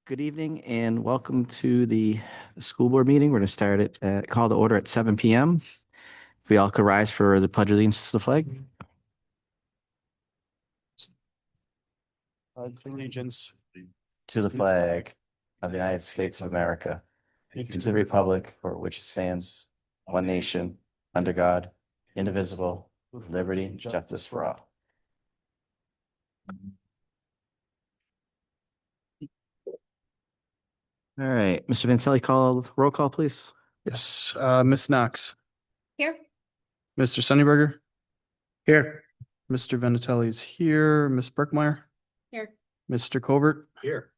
Good evening and welcome to the school board meeting. We're going to start it call to order at 7 p.m. If we all could rise for the pledge of allegiance to the flag. Allegiance To the flag of the United States of America, to the republic for which it stands, one nation, under God, indivisible, with liberty and justice for all. All right, Mr. Vancelli, roll call, please. Yes, Miss Knox, Here. Mr. Sunnyberger, Here. Mr. Vinatelli is here, Miss Berkmeyer, Here. Mr. Covert, Here.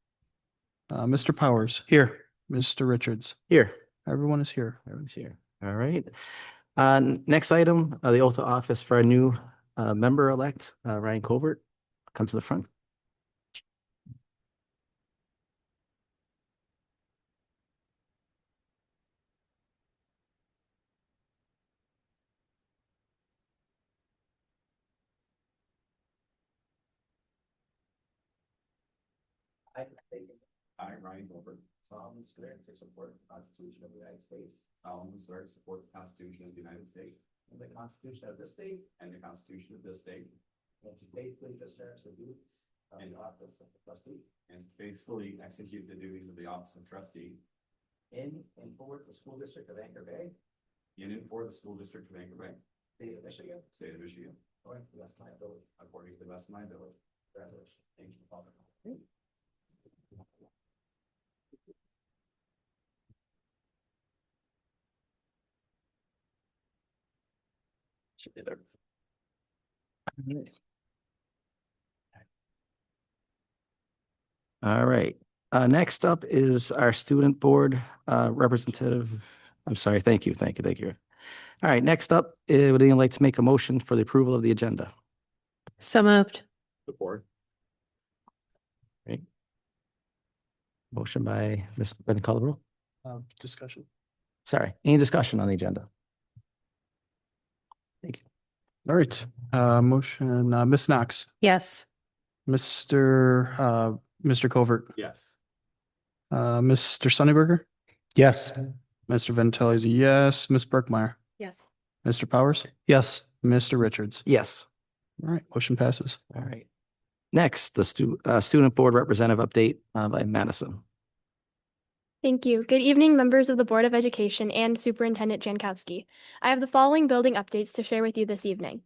Mr. Powers, Here. Mr. Richards. Here. Everyone is here. Everyone's here. All right. Next item, the oath of office for a new member-elect, Ryan Colbert. Come to the front. I, Ryan Gilbert, solemnly swear to support the Constitution of the United States, solemnly swear to support the Constitution of the United States, and the Constitution of this state, and the Constitution of this state, and to faithfully discharge the duties of the office of trustee, and to faithfully execute the duties of the office of trustee in and for the school district of Anchor Bay, in and for the school district of Anchor Bay, state of Michigan, according to the best of my ability, according to the best of my ability. Congratulations. Thank you, Father. All right. Next up is our student board representative. I'm sorry. Thank you. All right. Next up, would anyone like to make a motion for the approval of the agenda? So moved. Support. Great. Motion by Mr. Ben Colorado. Discussion. Sorry. Any discussion on the agenda? Thank you. All right, motion, Miss Knox, Yes. Mr. Covert, Yes. Mr. Sunnyberger, Yes. Mr. Vinatelli is a yes, Miss Berkmeyer, Yes. Mr. Powers, Yes. Mr. Richards. Yes. All right, motion passes. All right. Next, the student board representative update by Madison. Thank you. Good evening, members of the Board of Education and Superintendent Jankowski. I have the following building updates to share with you this evening.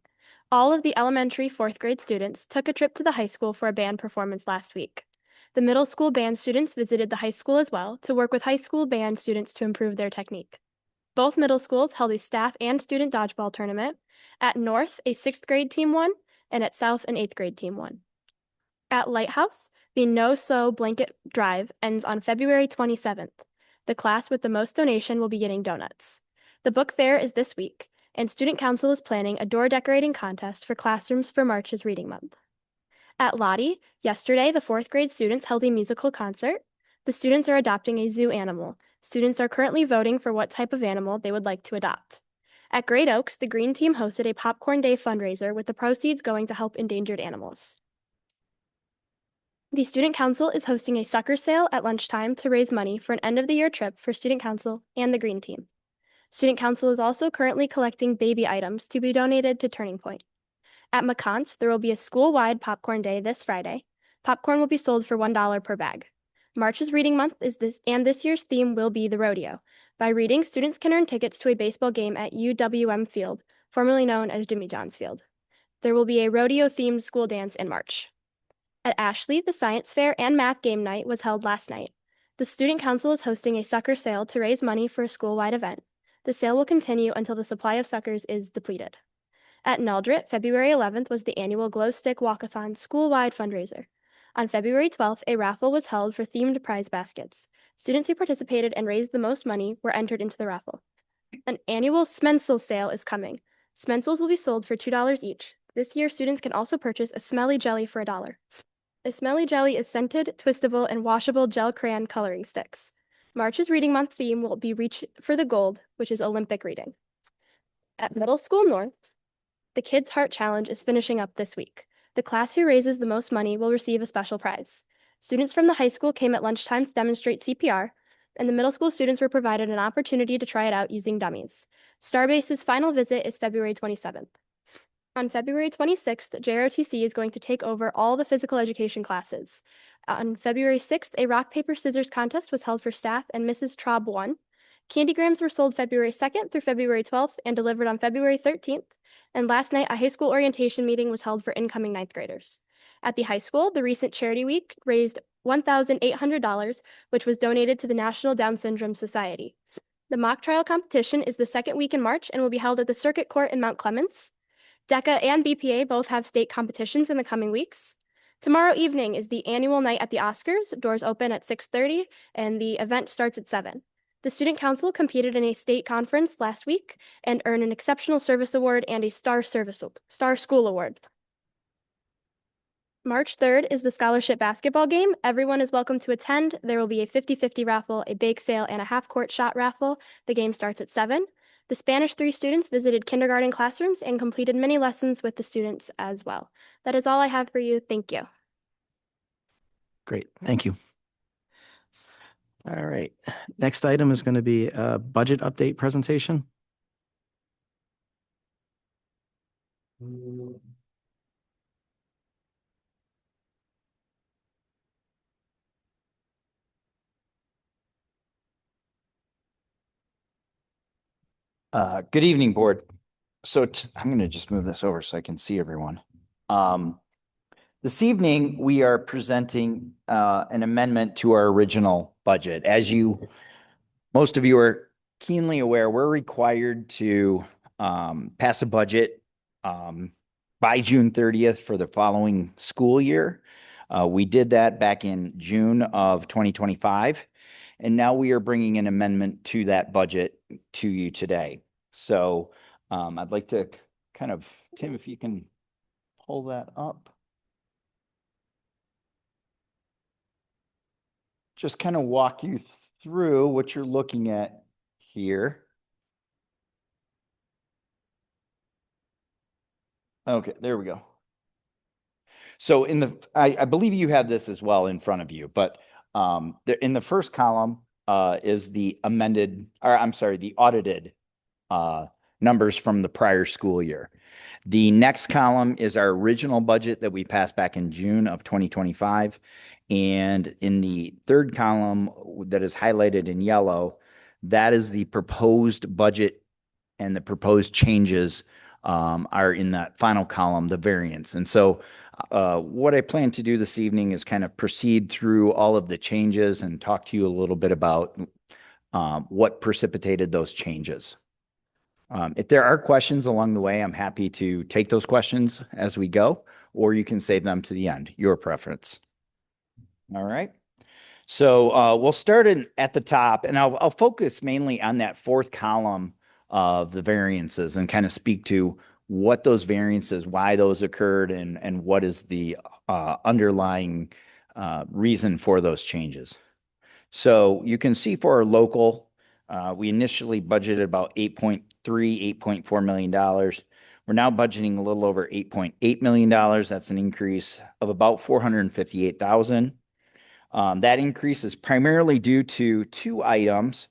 All of the elementary fourth grade students took a trip to the high school for a band performance last week. The middle school band students visited the high school as well to work with high school band students to improve their technique. Both middle schools held a staff and student dodgeball tournament. At North, a 6th grade team won, and at South, an 8th grade team won. At Lighthouse, the No Sew Blanket Drive ends on February 27th. The class with the most donation will be getting donuts. The book fair is this week, and Student Council is planning a door decorating contest for classrooms for March's Reading Month. At Lottie, yesterday the 4th grade students held a musical concert. The students are adopting a zoo animal. Students are currently voting for what type of animal they would like to adopt. At Great Oaks, the Green Team hosted a Popcorn Day fundraiser with the proceeds going to help endangered animals. The Student Council is hosting a sucker sale at lunchtime to raise money for an end-of-the-year trip for Student Council and the Green Team. Student Council is also currently collecting baby items to be donated to Turning Point. At McCont's, there will be a school-wide popcorn day this Friday. Popcorn will be sold for $1 per bag. March's Reading Month is this year's theme will be the rodeo. By reading, students can earn tickets to a baseball game at UWM Field, formerly known as Jimmy John's Field. There will be a rodeo-themed school dance in March. At Ashley, the science fair and math game night was held last night. The Student Council is hosting a sucker sale to raise money for a school-wide event. The sale will continue until the supply of suckers is depleted. At Neldrit, February 11th was the annual Glow Stick Walkathon school-wide fundraiser. On February 12th, a raffle was held for themed prize baskets. Students who participated and raised the most money were entered into the raffle. An annual Smensel sale is coming. Smensels will be sold for $2 each. This year, students can also purchase a smelly jelly for $1. A smelly jelly is scented, twistable, and washable gel crayon coloring sticks. March's Reading Month theme will be Reach for the Gold, which is Olympic reading. At Middle School North, the Kids Heart Challenge is finishing up this week. The class who raises the most money will receive a special prize. Students from the high school came at lunchtime to demonstrate CPR, and the middle school students were provided an opportunity to try it out using dummies. Starbase's final visit is February 27th. On February 26th, JROTC is going to take over all the physical education classes. On February 6th, a rock, paper, scissors contest was held for staff, and Mrs. Traub won. Candygrams were sold February 2nd through February 12th and delivered on February 13th. And last night, a high school orientation meeting was held for incoming ninth graders. At the high school, the recent Charity Week raised $1,800, which was donated to the National Down Syndrome Society. The mock trial competition is the second week in March and will be held at the Circuit Court in Mount Clemens. DECA and BPA both have state competitions in the coming weeks. Tomorrow evening is the annual night at the Oscars. Doors open at 6:30 and the event starts at 7. The Student Council competed in a state conference last week and earned an Exceptional Service Award and a Star School Award. March 3rd is the scholarship basketball game. Everyone is welcome to attend. There will be a 50-50 raffle, a bake sale, and a half-court shot raffle. The game starts at 7. The Spanish 3 students visited kindergarten classrooms and completed mini lessons with the students as well. That is all I have for you. Thank you. Great, thank you. All right, next item is going to be a budget update presentation. Good evening, board. So I'm going to just move this over so I can see everyone. This evening, we are presenting an amendment to our original budget. As most of you are keenly aware, we're required to pass a budget by June 30th for the following school year. We did that back in June of 2025. And now we are bringing an amendment to that budget to you today. So I'd like to kind of, Tim, if you can pull that up. Just kind of walk you through what you're looking at here. Okay, there we go. So I believe you have this as well in front of you, but in the first column is the the audited numbers from the prior school year. The next column is our original budget that we passed back in June of 2025. And in the third column that is highlighted in yellow, that is the proposed budget, and the proposed changes are in that final column, the variance. And so what I plan to do this evening is kind of proceed through all of the changes and talk to you a little bit about what precipitated those changes. If there are questions along the way, I'm happy to take those questions as we go, or you can save them to the end, your preference. All right. So we'll start at the top, and I'll focus mainly on that fourth column of the variances and kind of speak to what those variances, why those occurred, and what is the underlying reason for those changes. So you can see for our local, we initially budgeted about $8.4 million. We're now budgeting a little over $8.8 million. That's an increase of about $458,000. That increase is primarily due to two items.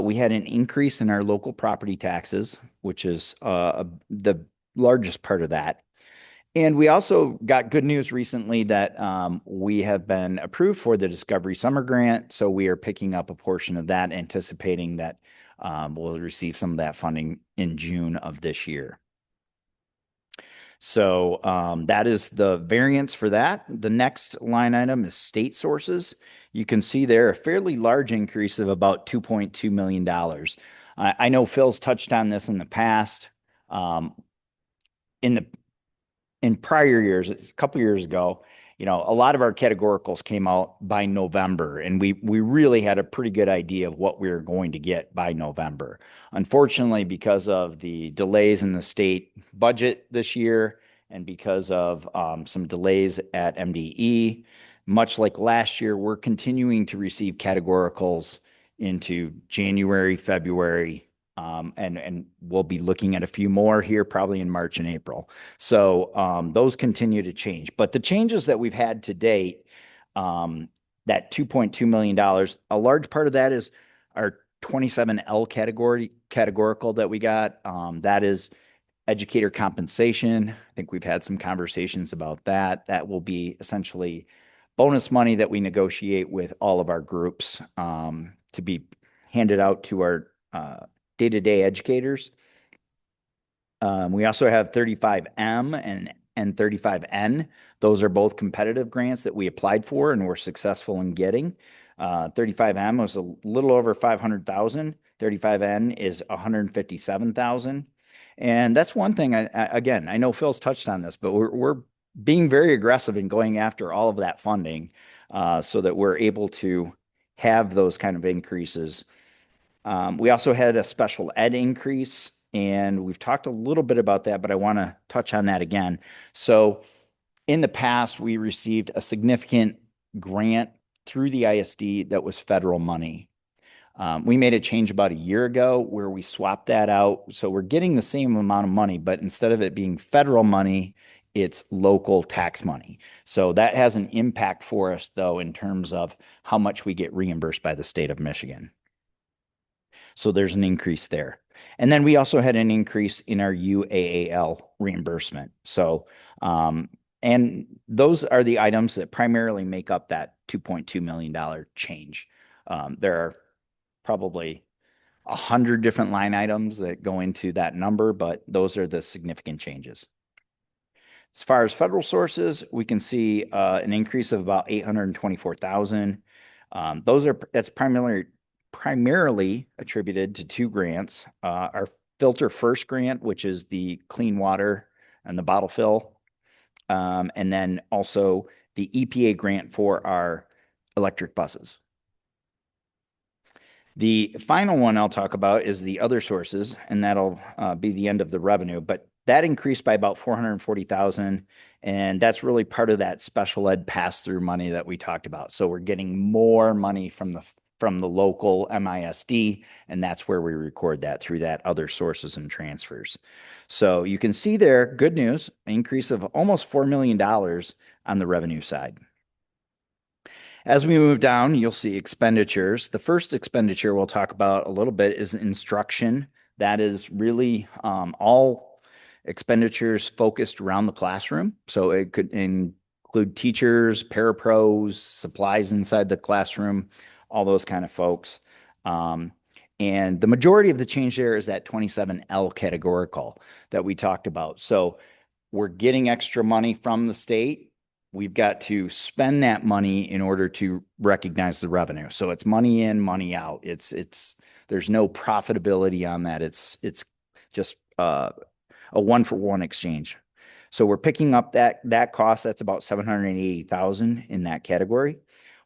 We had an increase in our local property taxes, which is the largest part of that. And we also got good news recently that we have been approved for the Discovery Summer Grant. So we are picking up a portion of that, anticipating that we'll receive some of that funding in June of this year. So that is the variance for that. The next line item is state sources. You can see there a fairly large increase of about $2.2 million. I know Phil's touched on this in the past. In prior years, a couple years ago, a lot of our categoricals came out by November, and we really had a pretty good idea of what we were going to get by November. Unfortunately, because of the delays in the state budget this year, and because of some delays at MDE, much like last year, we're continuing to receive categoricals into January, February, and we'll be looking at a few more here probably in March and April. So those continue to change. But the changes that we've had to date that $2.2 million, a large part of that is our 27L categorical that we got. That is educator compensation. I think we've had some conversations about that. That will be essentially bonus money that we negotiate with all of our groups to be handed out to our day-to-day educators. We also have 35M and 35N. Those are both competitive grants that we applied for and were successful in getting. 35M was a little over 500,000. 35N is 157,000. And that's one thing, again, I know Phil's touched on this, but we're being very aggressive in going after all of that funding so that we're able to have those kind of increases. We also had a special ed increase, and we've talked a little bit about that, but I want to touch on that again. So in the past, we received a significant grant through the ISD that was federal money. We made a change about a year ago where we swapped that out. So we're getting the same amount of money, but instead of it being federal money, it's local tax money. So that has an impact for us, though, in terms of how much we get reimbursed by the state of Michigan. So there's an increase there. And then we also had an increase in our UAAL reimbursement. So, and those are the items that primarily make up that $2.2 million change. There are probably 100 different line items that go into that number, but those are the significant changes. As far as federal sources, we can see an increase of about 824,000. That's primarily attributed to two grants. Our Filter First grant, which is the clean water and the bottle fill, and then also the EPA grant for our electric buses. The final one I'll talk about is the other sources, and that'll be the end of the revenue, but that increased by about 440,000, and that's really part of that special ed pass-through money that we talked about. So we're getting more money from the local MISD, and that's where we record that through that other sources and transfers. So you can see there, good news, an increase of almost $4 million on the revenue side. As we move down, you'll see expenditures. The first expenditure we'll talk about a little bit is instruction. That is really all expenditures focused around the classroom. So it could include teachers, parapros, supplies inside the classroom, all those kind of folks. And the majority of the change there is that 27L categorical that we talked about. So we're getting extra money from the state. We've got to spend that money in order to recognize the revenue. So it's money in, money out. There's no profitability on that. It's just a one-for-one exchange. So we're picking up that cost. That's about $780,000 in that category.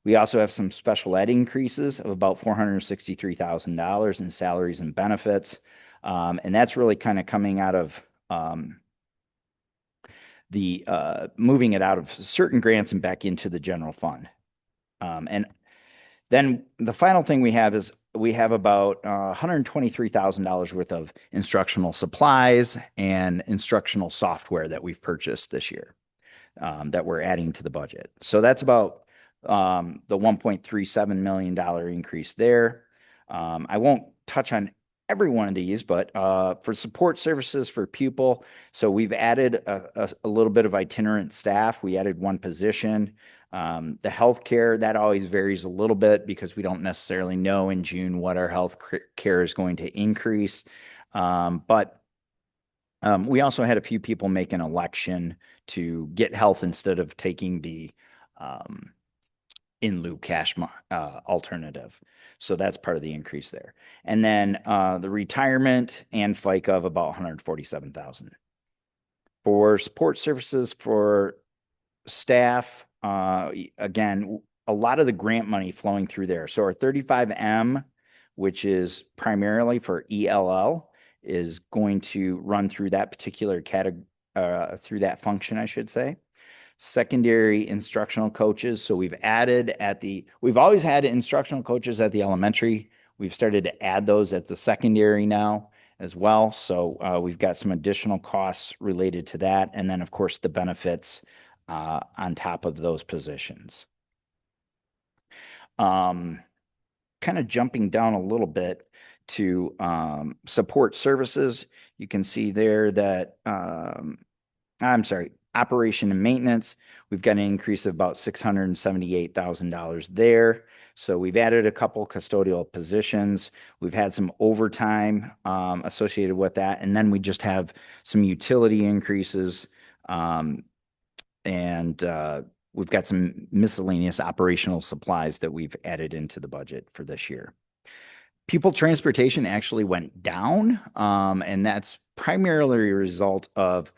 We also have some special ed increases of about $463,000 in salaries and benefits. And that's really kind of coming out of moving it out of certain grants and back into the general fund. And then the final thing we have is we have about $123,000 worth of instructional supplies and instructional software that we've purchased this year that we're adding to the budget. So that's about the $1.37 million increase there. I won't touch on every one of these, but for support services for pupil, so we've added a little bit of itinerant staff. We added one position. The healthcare, that always varies a little bit because we don't necessarily know in June what our health care is going to increase. But we also had a few people make an election to get health instead of taking the in lieu cash alternative. So that's part of the increase there. And then the retirement and FICA of about 147,000. For support services for staff, again, a lot of the grant money flowing through there. So our 35M, which is primarily for ELL, is going to run through that particular category, through that function, I should say. Secondary instructional coaches. So we've always had instructional coaches at the elementary. We've started to add those at the secondary now as well. So we've got some additional costs related to that. And then of course the benefits on top of those positions. Kind of jumping down a little bit to support services, you can see there that I'm sorry, operation and maintenance, we've got an increase of about $678,000 there. So we've added a couple custodial positions. We've had some overtime associated with that. And then we just have some utility increases. And we've got some miscellaneous operational supplies that we've added into the budget for this year. Pupil transportation actually went down, and that's primarily a result of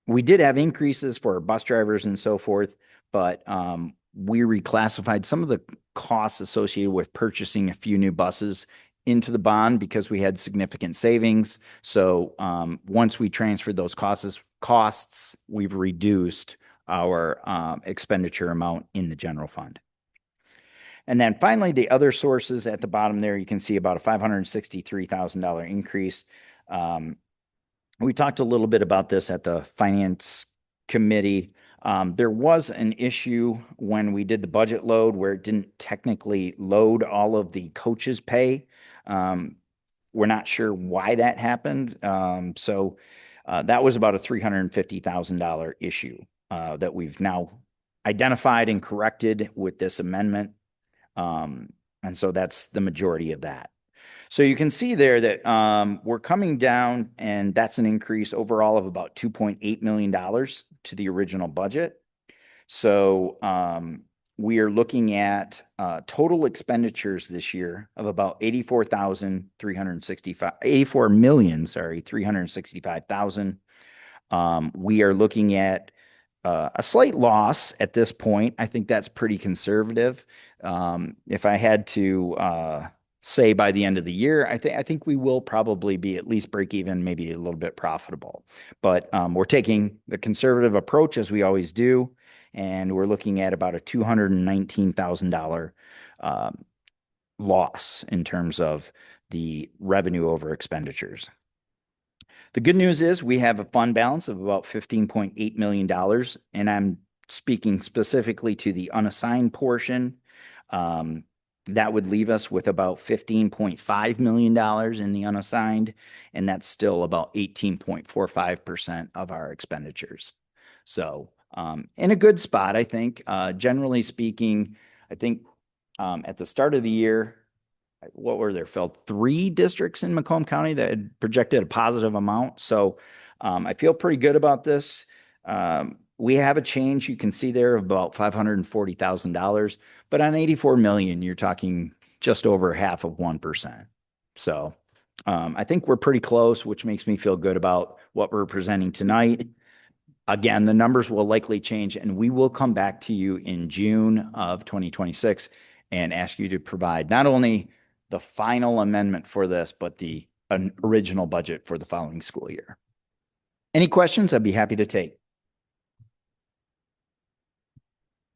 we did have increases for bus drivers and so forth, but we reclassified some of the costs associated with purchasing a few new buses into the bond because we had significant savings. So once we transferred those costs, we've reduced our expenditure amount in the general fund. And then finally, the other sources at the bottom there, you can see about a $563,000 increase. We talked a little bit about this at the finance committee. There was an issue when we did the budget load where it didn't technically load all of the coaches' pay. We're not sure why that happened. So that was about a $350,000 issue that we've now identified and corrected with this amendment. And so that's the majority of that. So you can see there that we're coming down, and that's an increase overall of about $2.8 million to the original budget. So we are looking at total expenditures this year of about $84,365,000. We are looking at a slight loss at this point. I think that's pretty conservative. If I had to say by the end of the year, I think we will probably be at least break even, maybe a little bit profitable. But we're taking the conservative approach as we always do, and we're looking at about a $219,000 loss in terms of the revenue over expenditures. The good news is we have a fund balance of about $15.8 million, and I'm speaking specifically to the unassigned portion. That would leave us with about $15.5 million in the unassigned, and that's still about 18.45% of our expenditures. So in a good spot, I think. Generally speaking, I think at the start of the year, what were there, Phil? 3 districts in Macomb County that had projected a positive amount. So I feel pretty good about this. We have a change you can see there of about $540,000, but on 84 million, you're talking just over 0.5%. So I think we're pretty close, which makes me feel good about what we're presenting tonight. Again, the numbers will likely change, and we will come back to you in June of 2026 and ask you to provide not only the final amendment for this, but the original budget for the following school year. Any questions? I'd be happy to take.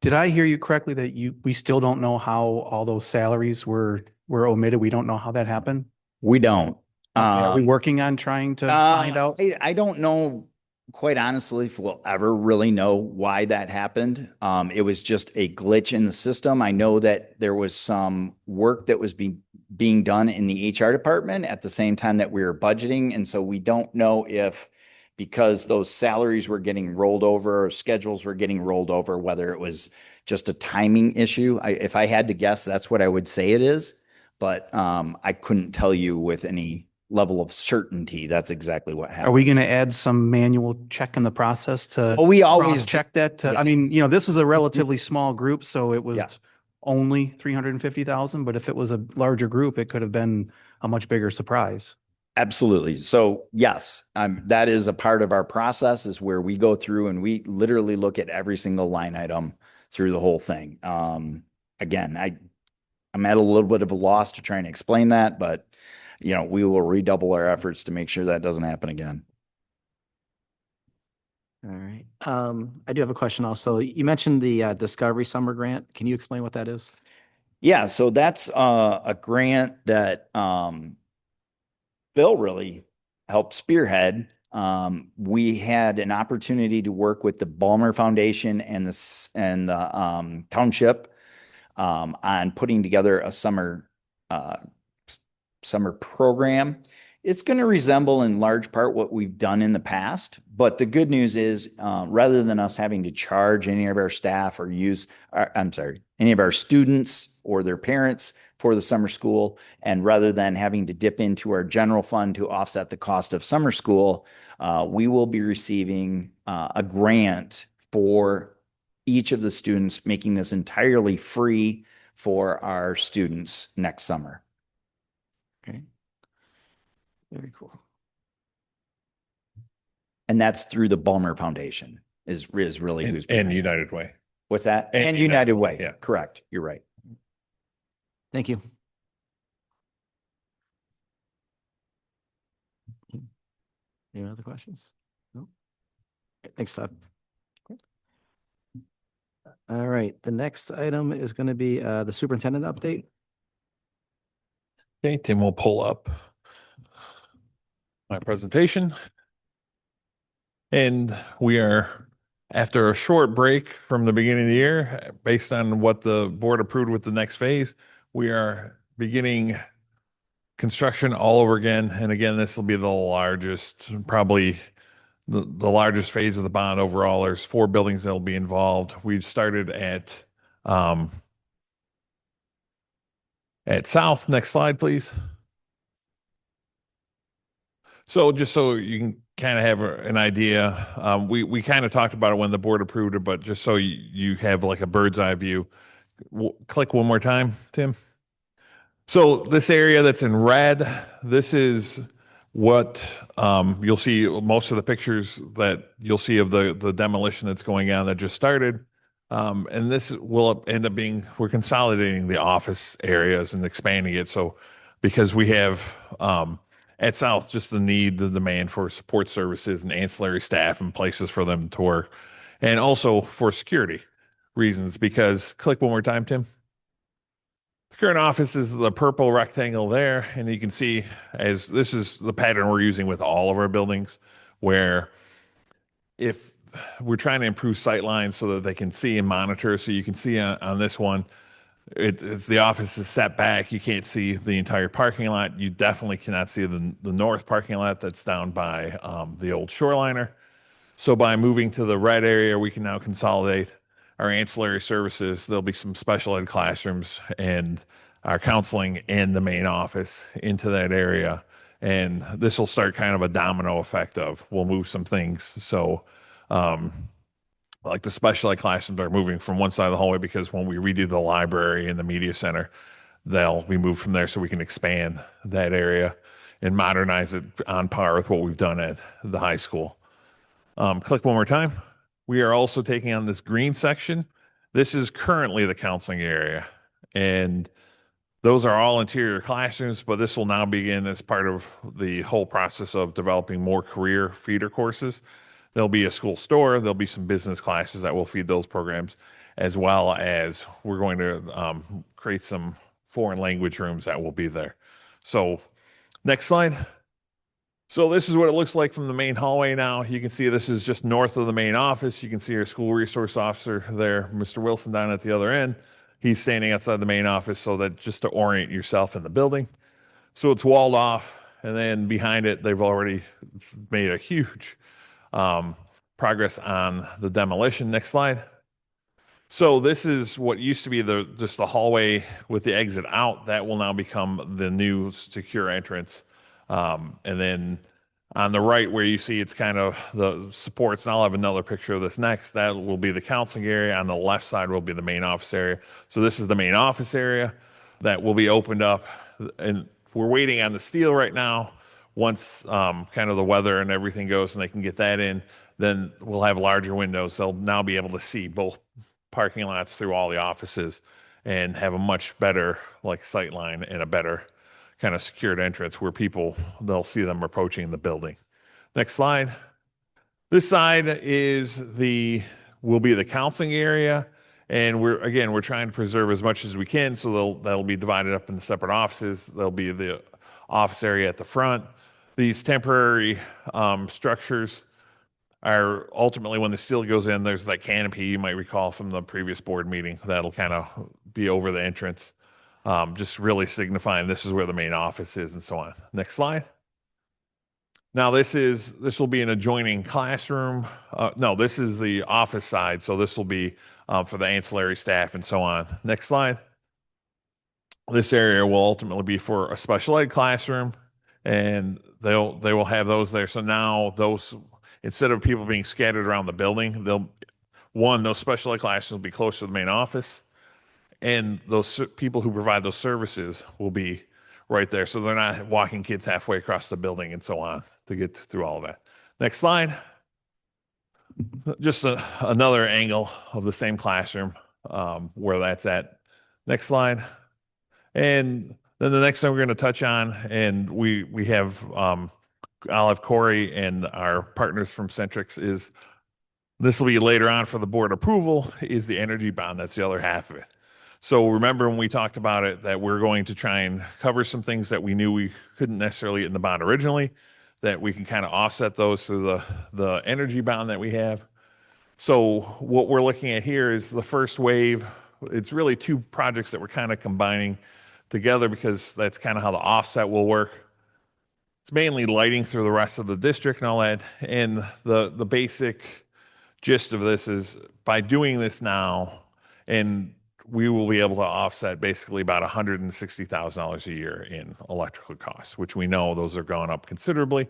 Did I hear you correctly that we still don't know how all those salaries were omitted? We don't know how that happened? We don't. Are we working on trying to find out? I don't know, quite honestly, if we'll ever really know why that happened. It was just a glitch in the system. I know that there was some work that was being done in the HR department at the same time that we were budgeting. And so we don't know if, because those salaries were getting rolled over or schedules were getting rolled over, whether it was just a timing issue. If I had to guess, that's what I would say it is. But I couldn't tell you with any level of certainty that's exactly what happened. Are we going to add some manual check in the process to Well, we always check that? Yeah. I mean, this is a relatively small group, so it was Yeah. only 350,000, but if it was a larger group, it could have been a much bigger surprise. Absolutely. So yes, that is a part of our process, is where we go through and we literally look at every single line item through the whole thing. Again, I'm at a little bit of a loss to try and explain that, but we will redouble our efforts to make sure that doesn't happen again. All right. I do have a question also. You mentioned the Discovery Summer Grant. Can you explain what that is? Yeah, so that's a grant that Bill really helped spearhead. We had an opportunity to work with the Balmer Foundation and the township on putting together a summer program. It's going to resemble in large part what we've done in the past. But the good news is, rather than us having to charge any of our staff or any of our students or their parents for the summer school, and rather than having to dip into our general fund to offset the cost of summer school, we will be receiving a grant for each of the students, making this entirely free for our students next summer. Okay. Very cool. And that's through the Bulmer Foundation is really who's And behind it. United Way. What's that? And And United United Way, Way. yeah. Correct. You're right. Thank you. Any other questions? No? Okay, thanks, Todd. All right, the next item is going to be the superintendent update. Okay, Tim will pull up my presentation. And we are, after a short break from the beginning of the year, based on what the board approved with the next phase, we are beginning construction all over again. And again, this will be the largest, probably the largest phase of the bond overall. There's 4 buildings that will be involved. We've started at South. Next slide, please. So just so you can kind of have an idea, we kind of talked about it when the board approved it, but just so you have like a bird's eye view. Click one more time, Tim. So this area that's in red, this is what you'll see. Most of the pictures that you'll see of the demolition that's going on that just started. And this will end up being, we're consolidating the office areas and expanding it. So because we have at South just the demand for support services and ancillary staff and places for them to work. And also for security reasons, because click one more time, Tim. The current office is the purple rectangle there. And you can see as this is the pattern we're using with all of our buildings, where if we're trying to improve sight lines so that they can see and monitor. So you can see on this one, it's the office is set back. You can't see the entire parking lot. You definitely cannot see the north parking lot that's down by the old Shoreliner. So by moving to the red area, we can now consolidate our ancillary services. There'll be some special ed classrooms and our counseling in the main office into that area. And this will start kind of a domino effect of we'll move some things. So like the special ed classrooms are moving from one side of the hallway because when we redo the library and the media center, they'll be moved from there so we can expand that area and modernize it on par with what we've done at the high school. Click one more time. We are also taking on this green section. This is currently the counseling area. And those are all interior classrooms, but this will now begin as part of the whole process of developing more career feeder courses. There'll be a school store. There'll be some business classes that will feed those programs, as well as we're going to create some foreign language rooms that will be there. So next slide. So this is what it looks like from the main hallway now. You can see this is just north of the main office. You can see our school resource officer there, Mr. Wilson, down at the other end. He's standing outside the main office so that just to orient yourself in the building. So it's walled off. And then behind it, they've already made a huge progress on the demolition. Next slide. So this is what used to be just the hallway with the exit out. That will now become the new secure entrance. And then on the right where you see it's kind of the supports, and I'll have another picture of this next, that will be the counseling area. On the left side will be the main office area. So this is the main office area that will be opened up. And we're waiting on the steel right now. Once kind of the weather and everything goes and they can get that in, then we'll have larger windows. They'll now be able to see both parking lots through all the offices and have a much better like sight line and a better kind of secured entrance where they'll see them approaching the building. Next slide. This side will be the counseling area. And we're trying to preserve as much as we can. So that'll be divided up into separate offices. There'll be the office area at the front. These temporary structures are ultimately when the steel goes in, there's that canopy you might recall from the previous board meeting that'll kind of be over the entrance, just really signifying this is where the main office is and so on. Next slide. Now this will be an adjoining classroom. No, this is the office side. So this will be for the ancillary staff and so on. Next slide. This area will ultimately be for a special ed classroom, and they will have those there. So now those, instead of people being scattered around the building, those special ed classes will be close to the main office, and those people who provide those services will be right there. So they're not walking kids halfway across the building and so on to get through all of that. Next slide. Just another angle of the same classroom where that's at. Next slide. And then the next thing we're going to touch on, and we have, I'll have Corey and our partners from Centrix, is this will be later on for the board approval, is the energy bond. That's the other half of it. So remember when we talked about it, that we're going to try and cover some things that we knew we couldn't necessarily get in the bond originally, that we can kind of offset those through the energy bond that we have. So what we're looking at here is the first wave. It's really two projects that we're kind of combining together because that's kind of how the offset will work. It's mainly lighting through the rest of the district and all that. And the basic gist of this is by doing this now, and we will be able to offset basically about $160,000 a year in electrical costs, which we know those are going up considerably.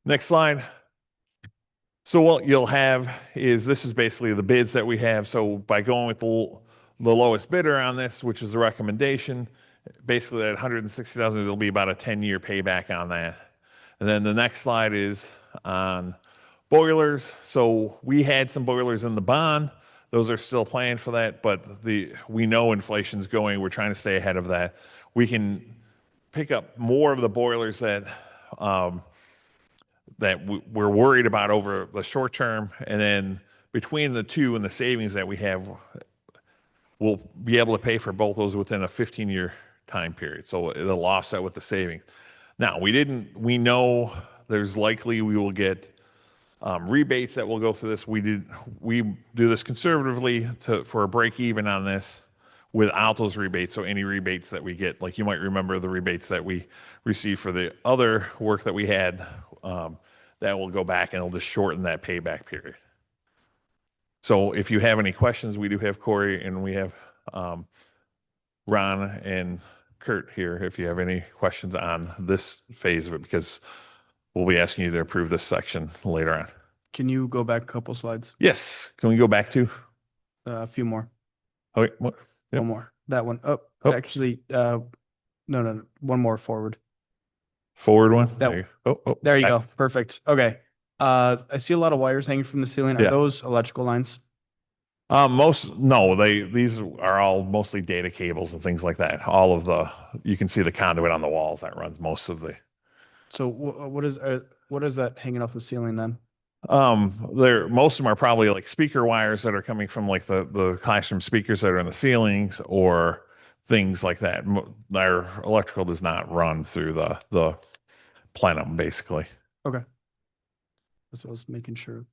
Next slide. So what you'll have is, this is basically the bids that we have. So by going with the lowest bidder on this, which is the recommendation, basically at $160,000, there'll be about a 10-year payback on that. And then the next slide is on boilers. So we had some boilers in the bond. Those are still planned for that, but we know inflation's going. We're trying to stay ahead of that. We can pick up more of the boilers that we're worried about over the short term, and then between the two and the savings that we have, we'll be able to pay for both those within a 15-year time period. So it'll offset with the savings. Now we know there's likely we will get rebates that will go through this. We do this conservatively for a break even on this without those rebates. So any rebates that we get, like you might remember the rebates that we received for the other work that we had, that will go back and it'll just shorten that payback period. So if you have any questions, we do have Corey and we have Ron and Kurt here if you have any questions on this phase of it, because we'll be asking you to approve this section later on. Can you go back a couple slides? Yes. Can we go back to? A few more. Okay. What? Yep. One more. That one. Oh, Oh. actually, no. One more forward. Forward one. That- There you go. Oh, There you back. go. Perfect. Okay. I see a lot of wires hanging from the ceiling. Are Yeah. those electrical lines? These are all mostly data cables and things like that. You can see the conduit on the walls that runs most of the. So what is that hanging off the ceiling then? Most of them are probably like speaker wires that are coming from like the classroom speakers that are in the ceilings or things like that. Our electrical does not run through the plenum, basically. Okay. That's what I was making sure.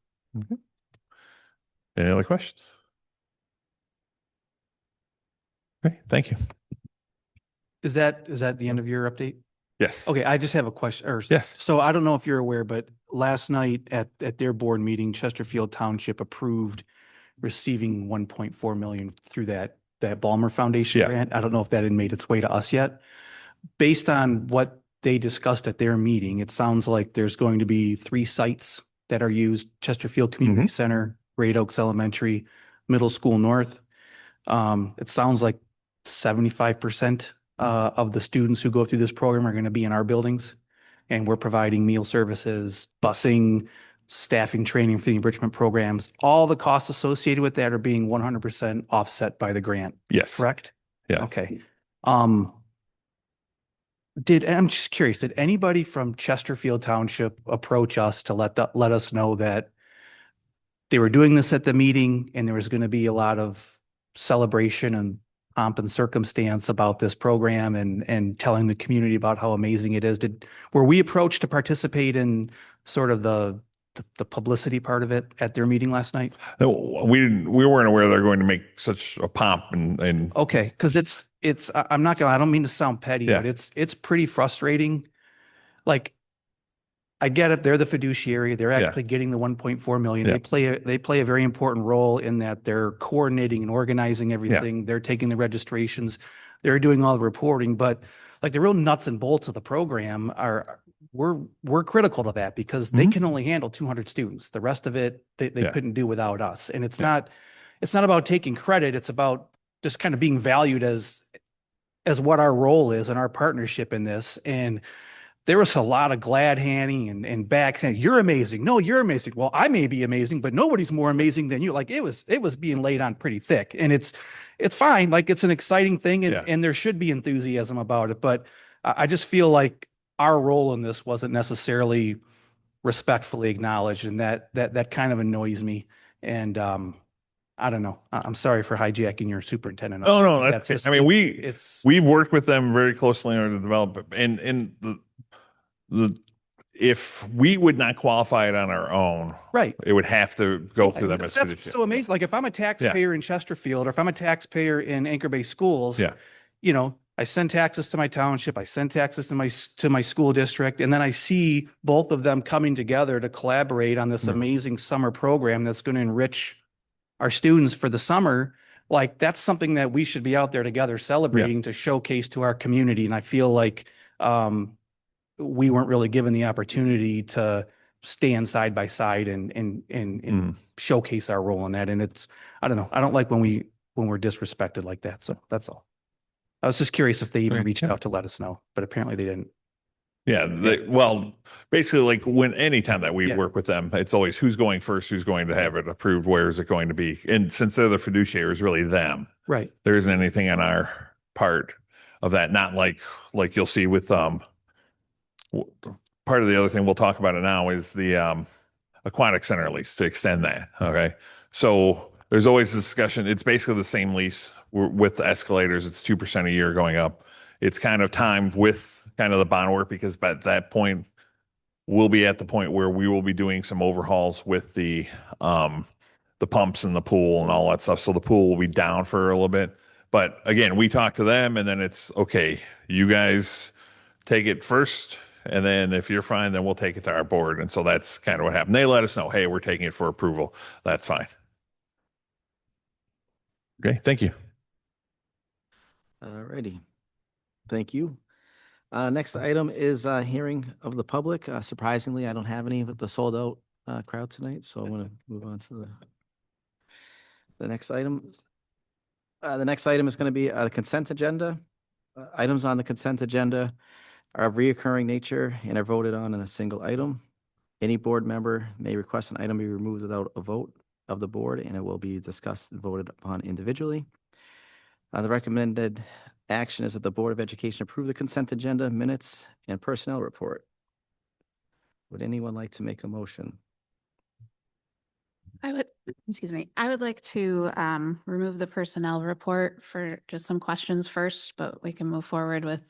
Any other questions? Okay, thank you. Is that the end of your update? Yes. Okay, I just have a question. Yes. So I don't know if you're aware, but last night at their board meeting, Chesterfield Township approved receiving 1.4 million through that Balmer Foundation Yeah. grant. I don't know if that had made its way to us yet. Based on what they discussed at their meeting, it sounds like there's going to be 3 sites that are used: Chesterfield Community Center, Great Oaks Elementary, Middle School North. It sounds like 75% of the students who go through this program are going to be in our buildings, and we're providing meal services, busing, staffing, training for the enrichment programs. All the costs associated with that are being 100% offset by the grant, Yes. correct? Yeah. Okay. I'm just curious, did anybody from Chesterfield Township approach us to let us know that they were doing this at the meeting and there was going to be a lot of celebration and pomp and circumstance about this program and telling the community about how amazing it is? Were we approached to participate in sort of the the publicity part of it at their meeting last night? No, we weren't aware they're going to make such a pomp and Okay, because I'm not gonna, I don't mean to sound petty, Yeah. but it's pretty frustrating. Like, I get it, they're the fiduciary, they're Yeah. actually getting the 1.4 million. Yeah. They play a very important role in that they're coordinating and organizing everything. They're taking the registrations, they're doing all the reporting, but like the real nuts and bolts of the program we're critical to that because they Mhm. can only handle 200 students. The rest of it, they Yeah. couldn't do without us. And it's not about taking credit, it's about just kind of being valued as what our role is and our partnership in this. And there was a lot of glad handing and back saying, you're amazing. No, you're amazing. Well, I may be amazing, but nobody's more amazing than you. Like it was being laid on pretty thick, and it's fine. Like it's an exciting thing, and, Yeah. and there should be enthusiasm about it. But I just feel like our role in this wasn't necessarily respectfully acknowledged, and that kind of annoys me. And I don't know. I'm sorry for hijacking your superintendent. Oh, no, that's, just, I mean, it's we've worked with them very closely in order to develop it. And the if we would not qualify it on our own, right. it would have to go through them as That's fiduciary. so amazing. Like if I'm a taxpayer in Chesterfield or if I'm a taxpayer in Anchor Bay Schools, Yeah. you know, I send taxes to my township, I send taxes to my school district, and then I see both of them coming together to collaborate on this Mhm. amazing summer program that's going to enrich our students for the summer. Like that's something that we should be out there together celebrating to showcase to our community. And I feel like we weren't really given the opportunity to stand side by side and Mm. showcase our role in that. And it's, I don't know, I don't like when we're disrespected like that. So that's all. I was just curious if they even Okay. reached out to let us know, but apparently they didn't. Yeah, well, basically, like anytime that we Yeah. work with them, it's always who's going first, who's going to have it approved, where is it going to be? And since they're the fiduciary, it's really them. Right. There isn't anything on our part of that. Not like you'll see with part of the other thing we'll talk about it now is the aquatic center lease to extend that. Okay, so there's always a discussion. It's basically the same lease with the escalators. It's 2% a year going up. It's kind of timed with kind of the bond work because by that point we'll be at the point where we will be doing some overhauls with the pumps and the pool and all that stuff. So the pool will be down for a little bit. But again, we talk to them and then it's okay, you guys take it first. And then if you're fine, then we'll take it to our board. And so that's kind of what happened. They let us know, hey, we're taking it for approval. That's fine. Okay, thank you. All righty. Thank you. Next item is hearing of the public. Surprisingly, I don't have any of the sold out crowd tonight, so I'm going to move on to the next item. The next item is going to be the consent agenda. Items on the consent agenda are of reoccurring nature and are voted on in a single item. Any board member may request an item be removed without a vote of the board, and it will be discussed and voted upon individually. The recommended action is that the Board of Education approve the consent agenda, minutes, and personnel report. Would anyone like to make a motion? I would like to remove the personnel report for just some questions first, but we can move forward with,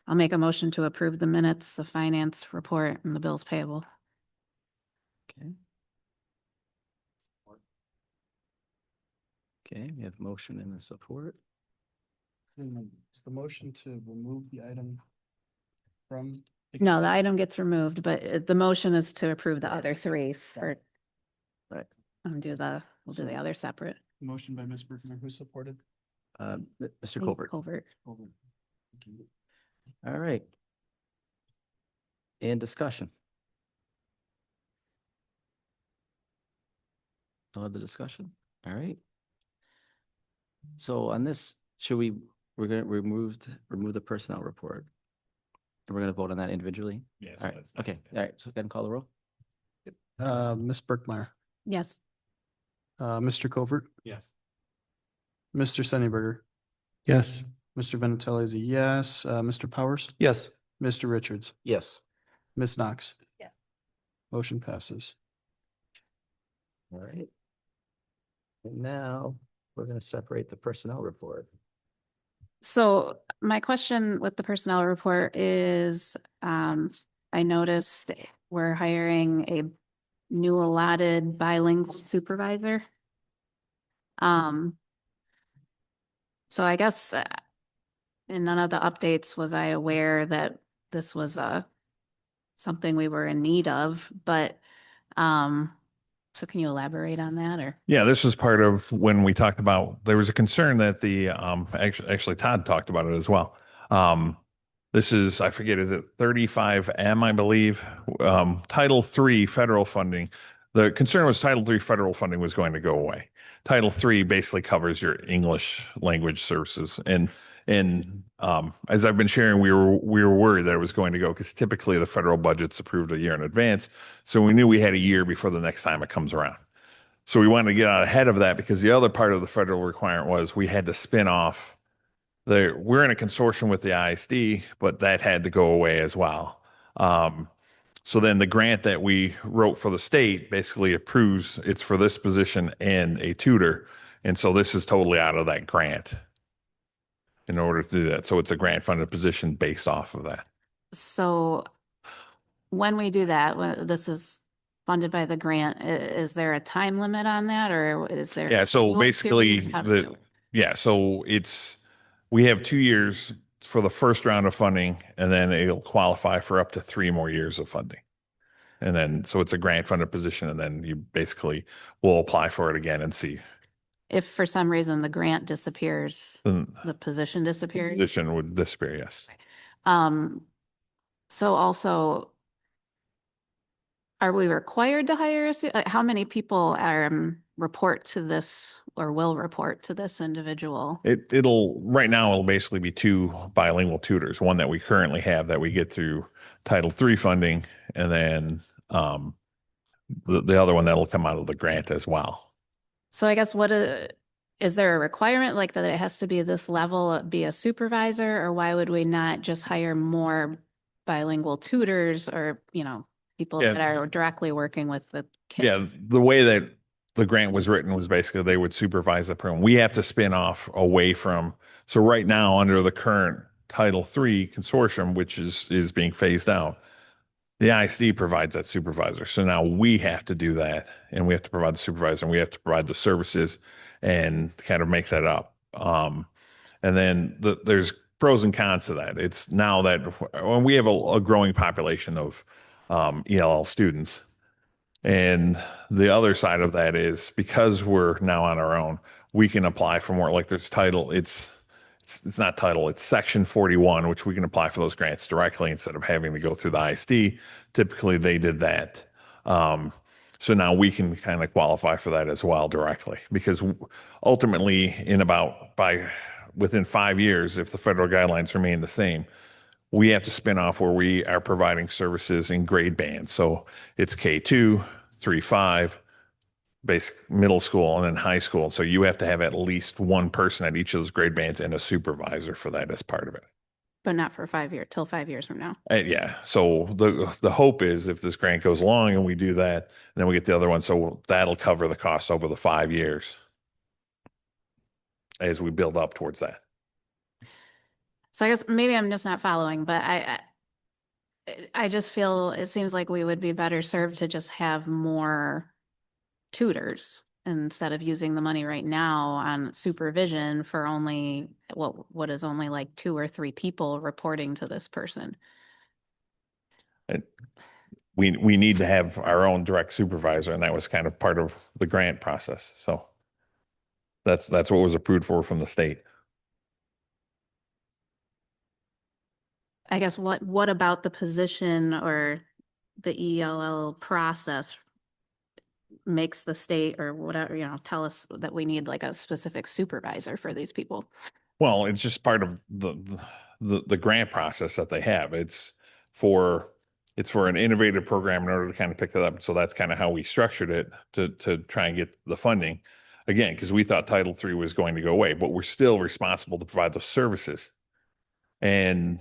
I'll make a motion to approve the minutes, the finance report, and the bills payable. Okay. Okay, we have motion and a support. Is the motion to remove the item from? No, the item gets removed, but the motion is to approve the other three for, Right. we'll do the other separate. Motion by Ms. Berkner, who supported? Mr. Colbert. Colbert. All right. And discussion. No other discussion? All right. So on this, we're going to remove the personnel report. And we're going to vote on that individually? Yes. All right, okay, all right, so go ahead and call the roll. Ms. Berkmeyer, Yes. Mr. Covert, Yes. Mr. Sunnyberger, Yes. Mr. Vinatelli is a yes, Mr. Powers, Yes. Mr. Richards, Yes. Ms. Knox. Yes. Motion passes. All right. And now we're going to separate the personnel report. So my question with the personnel report is, I noticed we're hiring a new allotted bilingual supervisor. So I guess in none of the updates was I aware that this was something we were in need of, but so can you elaborate on that or? Yeah, this is part of when we talked about, there was a concern that the, actually Todd talked about it as well. This is, I forget, is it 35M, I believe, Title III federal funding. The concern was Title III federal funding was going to go away. Title III basically covers your English language services. And as I've been sharing, we were worried that it was going to go because typically the federal budget's approved a year in advance. So we knew we had a year before the next time it comes around. So we wanted to get out ahead of that because the other part of the federal requirement was we had to spin off we're in a consortium with the ISD, but that had to go away as well. So then the grant that we wrote for the state basically approves it's for this position and a tutor. And so this is totally out of that grant in order to do that. So it's a grant funded position based off of that. So when we do that, when this is funded by the grant, is there a time limit on that or is there? Yeah. So annual basically period? How does it work? so we have 2 years for the first round of funding, and then it'll qualify for up to 3 more years of funding. And then, so it's a grant funded position, and then you basically will apply for it again and see. If for some reason the grant disappears, Then the position the disappears? position would disappear, yes. So also, are we required to hire how many people report to this or will report to this individual? Right now it'll basically be 2 bilingual tutors, one that we currently have that we get through Title III funding, and then the other one that'll come out of the grant as well. So I guess is there a requirement like that it has to be this level, be a supervisor, or why would we not just hire more bilingual tutors or, people Yeah. that are directly working with the Yeah, kids? the way that the grant was written was basically they would supervise the program. We have to spin off away from, so right now under the current Title III consortium, which is being phased out, the ISD provides that supervisor. So now we have to do that, and we have to provide the supervisor, and we have to provide the services and kind of make that up. And then there's pros and cons to that. It's now that when we have a growing population of ELL students, and the other side of that is because we're now on our own, we can apply for more. Like there's title, it's not title, it's Section 41, which we can apply for those grants directly instead of having to go through the ISD. Typically, they did that. So now we can kind of qualify for that as well directly, because ultimately, within 5 years, if the federal guidelines remain the same, we have to spin off where we are providing services in grade bands. So it's K2, 3, 5, basic middle school, and then high school. So you have to have at least one person at each of those grade bands and a supervisor for that as part of it. But not for 5 years, till 5 years from now. Yeah. So the hope is if this grant goes along and we do that, and then we get the other one, so that'll cover the cost over the 5 years as we build up towards that. So I guess maybe I'm just not following, but I just feel it seems like we would be better served to just have more tutors instead of using the money right now on supervision for only what is only like 2 or 3 people reporting to this person. We need to have our own direct supervisor, and that was kind of part of the grant process. So that's what was approved for from the state. I guess what about the position or the ELL process makes the state or whatever, tell us that we need like a specific supervisor for these people? Well, it's just part of the grant process that they have. It's for an innovative program in order to kind of pick that up. So that's kind of how we structured it to try and get the funding. Again, because we thought Title III was going to go away, but we're still responsible to provide those services. And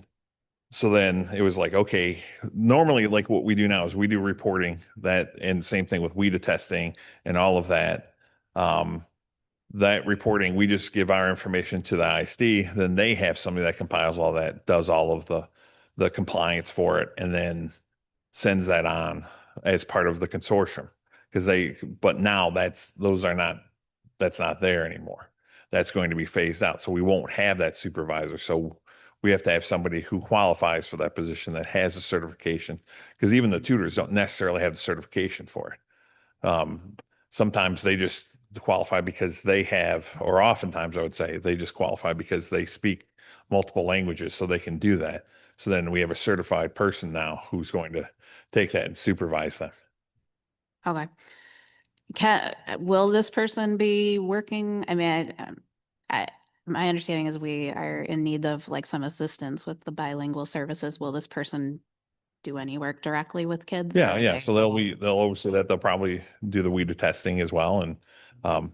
so then it was like, okay, normally like what we do now is we do reporting that, and same thing with WIDA testing and all of that. That reporting, we just give our information to the ISD, then they have somebody that compiles all that, does all of the compliance for it, and then sends that on as part of the consortium. Because but now that's not there anymore. That's going to be phased out. So we won't have that supervisor. So we have to have somebody who qualifies for that position that has a certification, because even the tutors don't necessarily have the certification for it. Sometimes they just qualify because they have, or oftentimes I would say they just qualify because they speak multiple languages, so they can do that. So then we have a certified person now who's going to take that and supervise them. Okay. Will this person be working? I mean, my understanding is we are in need of like some assistance with the bilingual services. Will this person do any work directly with kids? Yeah, or yeah. they- So they'll oversee that. They'll probably do the WIDA testing as well, and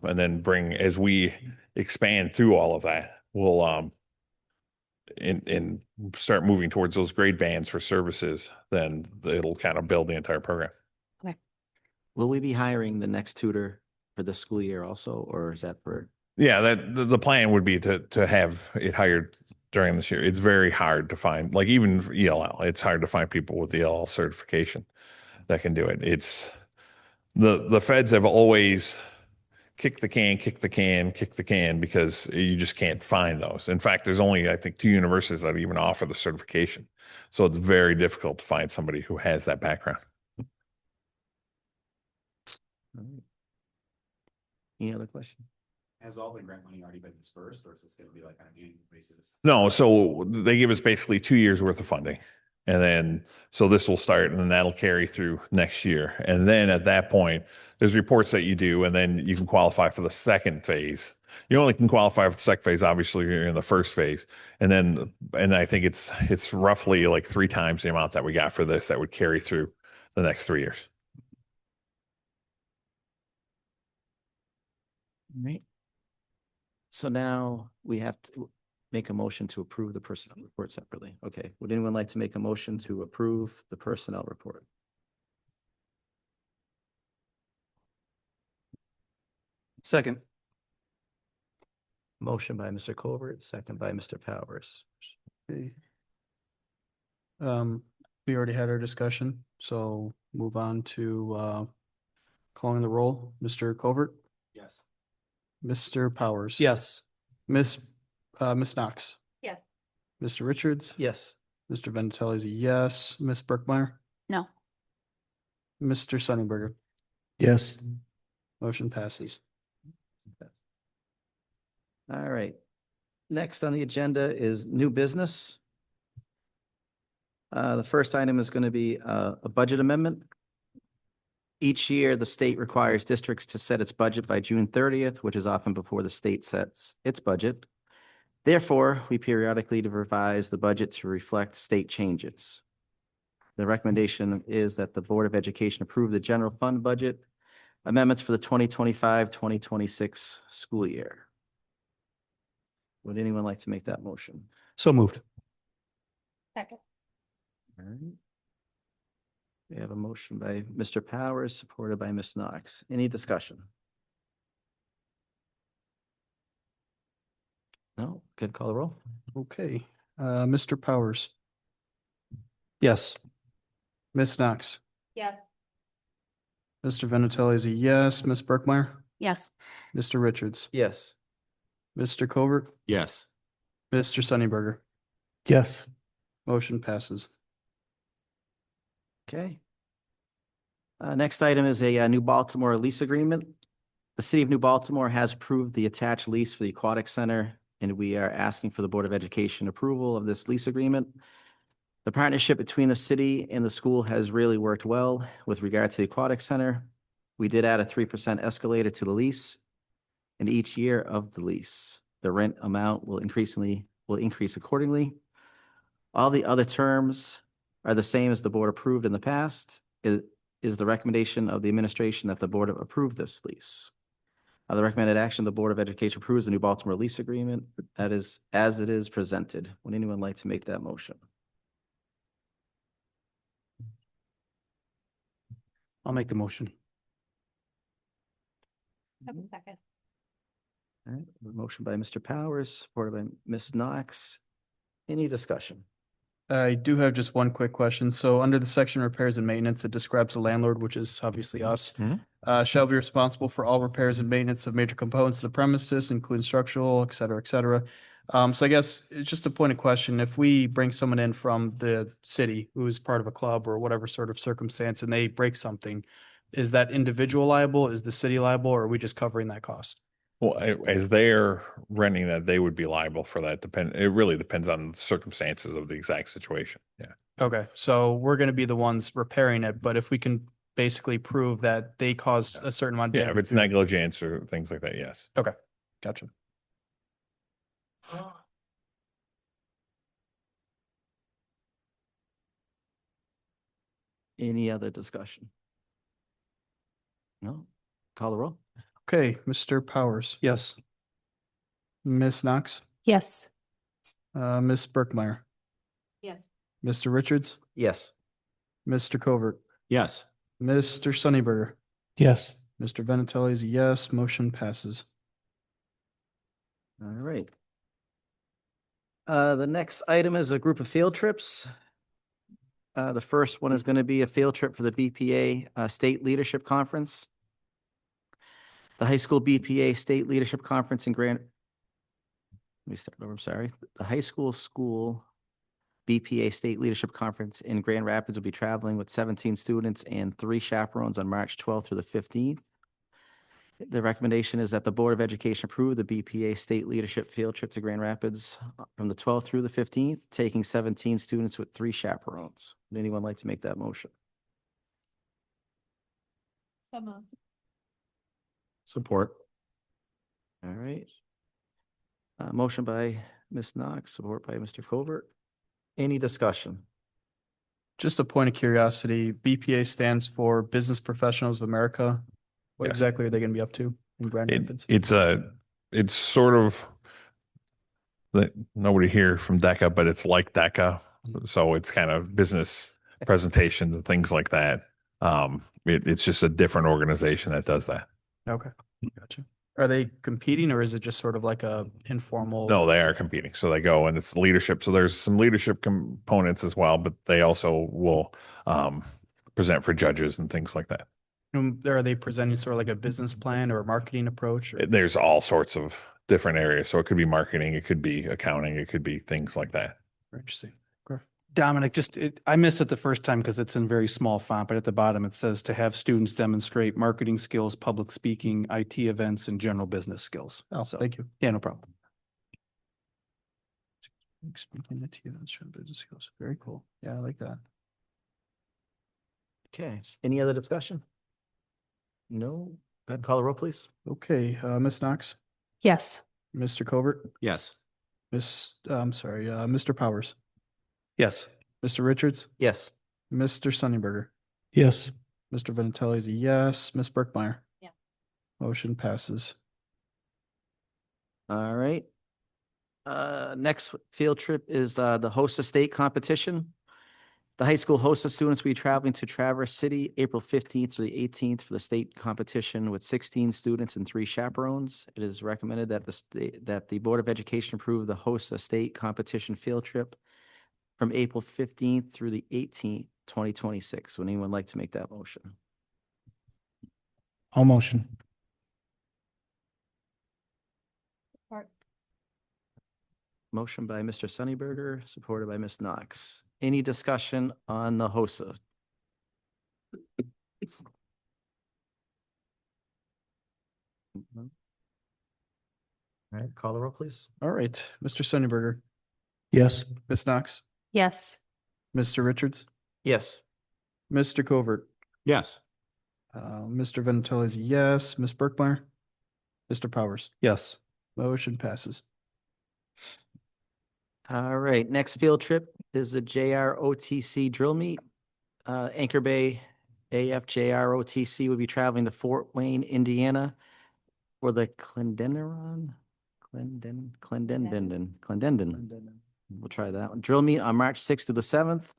then as we expand through all of that, we'll and start moving towards those grade bands for services. Then it'll kind of build the entire program. Will we be hiring the next tutor for the school year also, or is that for? Yeah, the plan would be to have it hired during this year. It's very hard to find, like even for ELL, it's hard to find people with ELL certification that can do it. It's the feds have always kicked the can because you just can't find those. In fact, there's only, I think, 2 universities that even offer the certification. So it's very difficult to find somebody who has that background. All right. Any other question? Has all the grant money already been dispersed, or is this going to be like on an annual basis? No, so they give us basically 2 years worth of funding. And then, so this will start and then that'll carry through next year. And then at that point, there's reports that you do, and then you can qualify for the second phase. You only can qualify for the second phase, obviously, you're in the first phase. And I think it's roughly like 3 times the amount that we got for this that would carry through the next 3 years. All right. So now we have to make a motion to approve the personnel report separately. Okay. Would anyone like to make a motion to approve the personnel report? Second. Motion by Mr. Colbert, second by Mr. Powers. Okay. We already had our discussion, so move on to calling the roll. Mr. Covert, Yes. Mr. Powers. Yes. Miss Knox. Yes. Mr. Richards. Yes. Mr. Vinatelli is a yes. Miss Brookmeyer. No. Mr. Sunnyberger. Yes. Motion passes. All right. Next on the agenda is new business. The first item is going to be a budget amendment. Each year, the state requires districts to set its budget by June 30th, which is often before the state sets its budget. Therefore, we periodically revise the budget to reflect state changes. The recommendation is that the Board of Education approve the general fund budget amendments for the 2025-2026 school year. Would anyone like to make that motion? So moved. Second. All right. We have a motion by Mr. Powers, supported by Ms. Knox. Any discussion? No? Good, call the roll. Okay. Mr. Powers. Yes. Miss Knox. Yes. Mr. Vinatelli is a yes. Miss Brookmeyer. Yes. Mr. Richards. Yes. Mr. Covert. Yes. Mr. Sunnyberger. Yes. Motion passes. Okay. Next item is a New Baltimore lease agreement. The city of New Baltimore has approved the attached lease for the Aquatic Center, and we are asking for the Board of Education approval of this lease agreement. The partnership between the city and the school has really worked well with regard to the Aquatic Center. We did add a 3% escalator to the lease, and each year of the lease, the rent amount will increase accordingly. All the other terms are the same as the board approved in the past. It is the recommendation of the administration that the board approve this lease. The recommended action, the Board of Education approves the New Baltimore lease agreement. That is as it is presented. Would anyone like to make that motion? I'll make the motion. Second. All right, a motion by Mr. Powers, supported by Ms. Knox. Any discussion? I do have just one quick question. So under the section repairs and maintenance, it describes the landlord, which is obviously us. Mhm. Shall be responsible for all repairs and maintenance of major components of the premises, including structural, et cetera, et cetera. So I guess it's just a point of question. If we bring someone in from the city who is part of a club or whatever sort of circumstance and they break something, is that individual liable? Is the city liable, or are we just covering that cost? Well, as they're renting that, they would be liable for that. It really depends on the circumstances of the exact situation. Yeah. Okay, so we're gonna be the ones repairing it, but if we can basically prove that they caused a certain amount of Yeah, damage. if it's negligence or things like that, yes. Okay, gotcha. Any other discussion? No? Call the roll? Okay, Mr. Powers, Yes. Miss Knox, Yes. Miss Burkmeyer, Yes. Mr. Richards, Yes. Mr. Covert, Yes. Mr. Sunnyberger, Yes. Mr. Vinatelli is a yes, motion passes. All right. The next item is a group of field trips. The first one is going to be a field trip for the BPA State Leadership Conference. The high school BPA State Leadership Conference in Grand. Let me start over, I'm sorry. The high school BPA State Leadership Conference in Grand Rapids will be traveling with 17 students and 3 chaperones on March 12th through the 15th. The recommendation is that the Board of Education approve the BPA State Leadership Field Trip to Grand Rapids from the 12th through the 15th, taking 17 students with 3 chaperones. Would anyone like to make that motion? So moved. Support. All right. Motion by Ms. Knox, support by Mr. Covert. Any discussion? Just a point of curiosity, BPA stands for Business Professionals of America. What Yes. exactly are they gonna be up to in Grand Rapids? It's sort of that nobody here from DECA, but it's like DECA. So it's kind of business presentations and things like that. It's just a different organization that does that. Okay, gotcha. Are they competing, or is it just sort of like a informal? No, they are competing. So they go and it's leadership. So there's some leadership components as well, but they also will present for judges and things like that. Are they presenting sort of like a business plan or a marketing approach? or- There's all sorts of different areas. So it could be marketing, it could be accounting, it could be things like that. Very interesting. Okay. Dominic, I missed it the first time because it's in very small font, but at the bottom it says to have students demonstrate marketing skills, public speaking, IT events, and general business skills. Oh, So, thank you. yeah, no problem. Speaking of business skills, very cool. Yeah, I like that. Okay, any other discussion? No? Go ahead, call the roll, please. Okay, Miss Knox, Yes. Mr. Covert, Yes. Mr. Powers, Yes. Mr. Richards, Yes. Mr. Sunnyberger, Yes. Mr. Vinatelli is a yes, Miss Burkmeyer. Yeah. Motion passes. All right. Next field trip is the HOSA State competition. The high school HOSA students will be traveling to Traverse City, April 15th to the 18th for the state competition with 16 students and 3 chaperones. It is recommended that the Board of Education approve the HOSA State competition field trip from April 15th through the 18th, 2026. Would anyone like to make that motion? All motion. Motion by Mr. Sunnyberger, supported by Ms. Knox. Any discussion on the HOSA? All right, call the roll, please. All right, Mr. Sunnyberger, Yes. Miss Knox, Yes. Mr. Richards, Yes. Mr. Covert, Yes. Mr. Vinatelli is a yes, Miss Burkmeyer, Mr. Powers. Yes. Motion passes. All right, next field trip is the JROTC drill meet. Anchor Bay AFJROTC will be traveling to Fort Wayne, Indiana for the Clendenden. We'll try that one. Drill meet on March 6th to the 7th.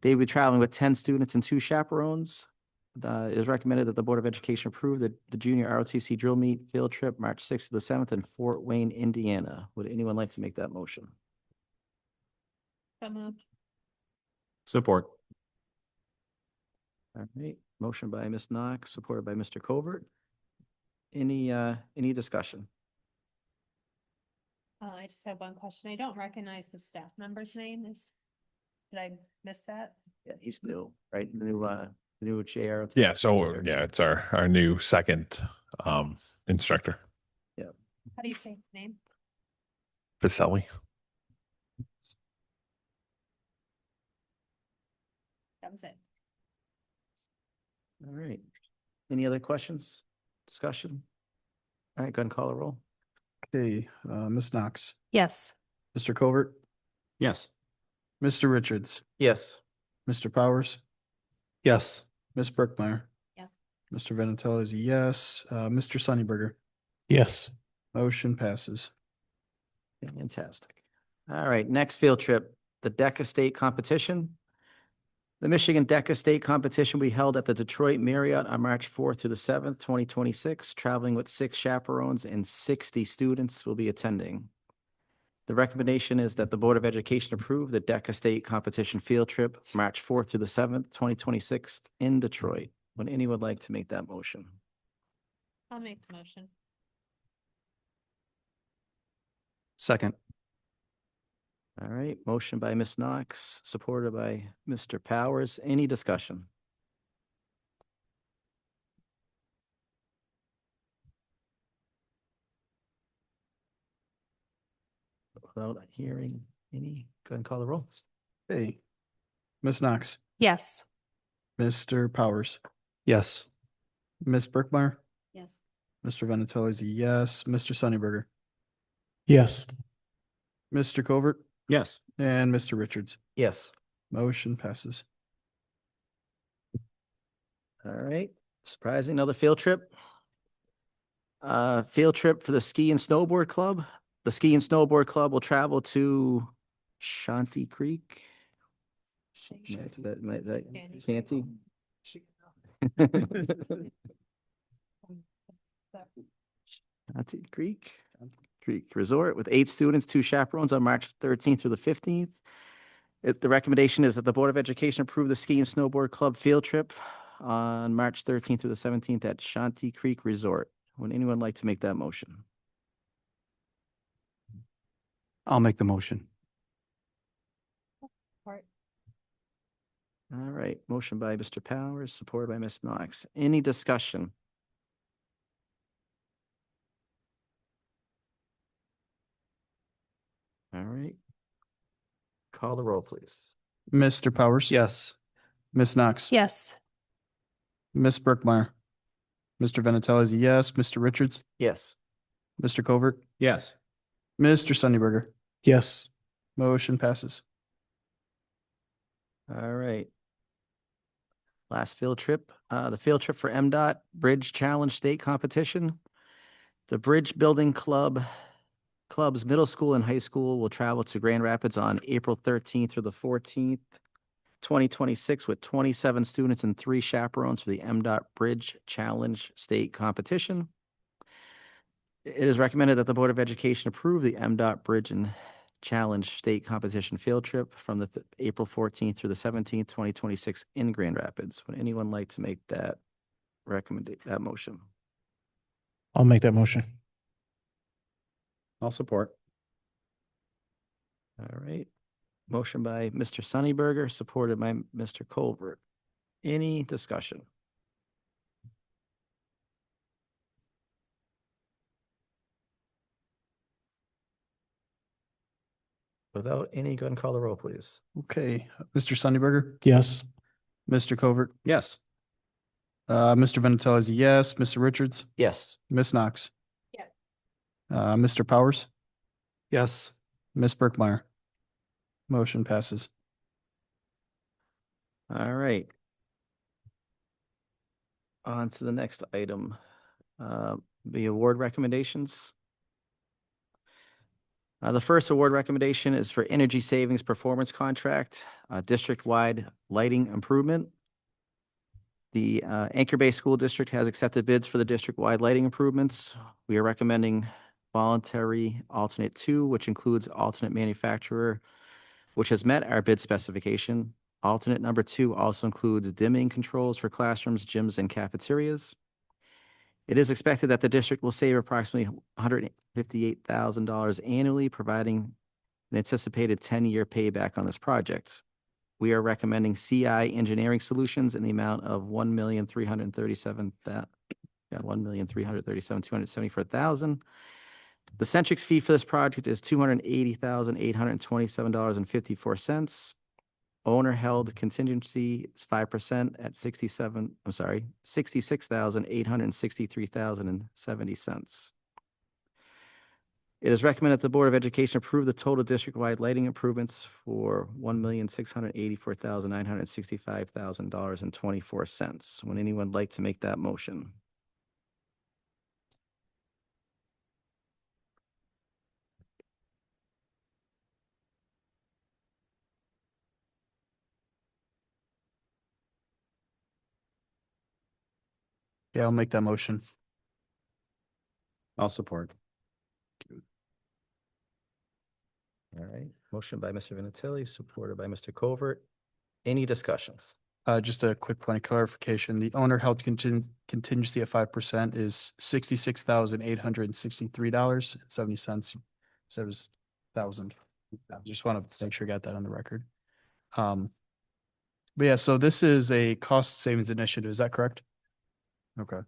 They will be traveling with 10 students and 2 chaperones. It is recommended that the Board of Education approve the junior ROTC drill meet field trip March 6th to the 7th in Fort Wayne, Indiana. Would anyone like to make that motion? So moved. Support. All right, motion by Ms. Knox, supported by Mr. Covert. Any discussion? I just have one question. I don't recognize the staff member's name. Did I miss that? Yeah, he's new, right? New chair. Yeah, so yeah, it's our new second instructor, How do you say his name? Pacelli. That was it. All right. Any other questions? Discussion? All right, go ahead and call a roll. Okay, Ms. Knox, Yes. Mr. Covert, Yes. Mr. Richards, Yes. Mr. Powers, Yes. Ms. Brookmeyer, Yes. Mr. Vinatelli is a yes, Mr. Sunnyberger. Yes. Motion passes. Fantastic. All right, next field trip, the DECA State Competition. The Michigan DECA State Competition will be held at the Detroit Marriott on March 4th through the 7th, 2026, traveling with 6 chaperones and 60 students will be attending. The recommendation is that the Board of Education approve the DECA State Competition field trip, March 4th through the 7th, 2026 in Detroit. Would anyone like to make that motion? I'll make the motion. Second. All right, motion by Ms. Knox, supported by Mr. Powers. Any discussion? Without hearing any, go ahead and call the roll. Hey, Ms. Knox, Yes. Mr. Powers, Yes. Ms. Brookmeyer, Yes. Mr. Vinatelli is a yes, Mr. Sunnyberger, Yes. Mr. Covert, Yes. and Mr. Richards. Yes. Motion passes. All right, surprising, another field trip. Field trip for the Ski and Snowboard Club. The Ski and Snowboard Club will travel to Shanty Creek. Shanty? Shanty Creek Resort with 8 students, 2 chaperones on March 13th through the 15th. The recommendation is that the Board of Education approve the Ski and Snowboard Club field trip on March 13th through the 17th at Shanty Creek Resort. Would anyone like to make that motion? I'll make the motion. Part. All right, motion by Mr. Powers, supported by Ms. Knox. Any discussion? All right. Call the roll, please. Mr. Powers. Yes. Ms. Knox. Yes. Ms. Brookmeyer, Mr. Vinatelli is a yes, Mr. Richards, Yes. Mr. Covert, Yes. Mr. Sunnyberger. Yes. Motion passes. All right. Last field trip, the field trip for MDOT Bridge Challenge State Competition. The Bridge Building Club's middle school and high school will travel to Grand Rapids on April 13th through the 14th, 2026, with 27 students and 3 chaperones for the MDOT Bridge Challenge State Competition. It is recommended that the Board of Education approve the MDOT Bridge and Challenge State Competition field trip from the April 14th through the 17th, 2026 in Grand Rapids. Would anyone like to make that that motion? I'll make that motion. I'll support. All right. Motion by Mr. Sunnyberger, supported by Mr. Colbert. Any discussion? Without any, go ahead and call the roll, please. Okay, Mr. Sunnyberger, Yes. Mr. Covert, Yes. Mr. Vinatelli is a yes, Mr. Richards, Yes. Ms. Knox. Yes. Mr. Powers, Yes. Ms. Brookmeyer. Motion passes. All right. On to the next item, the award recommendations. The first award recommendation is for Energy Savings Performance Contract, district-wide lighting improvement. The Anchor Bay School District has accepted bids for the district-wide lighting improvements. We are recommending voluntary alternate 2, which includes alternate manufacturer, which has met our bid specification. Alternate number 2 also includes dimming controls for classrooms, gyms, and cafeterias. It is expected that the district will save approximately $158,000 annually, providing an anticipated 10-year payback on this project. We are recommending CI Engineering Solutions in the amount of $1,337,274,000. The Centrix fee for this project is $280,827.54. Owner held contingency is 5% at $66,863,070. It is recommended that the Board of Education approve the total district-wide lighting improvements for $1,684,965,024. Would anyone like to make that motion? Yeah, I'll make that motion. I'll support. All right, motion by Mr. Vinatieri, supported by Mr. Covert. Any discussion? Just a quick point of clarification. The owner held contingency of 5% is $66,863.70. So it was 1,000. Just want to make sure I got that on the record. But yeah, so this is a cost savings initiative. Is that correct? Okay.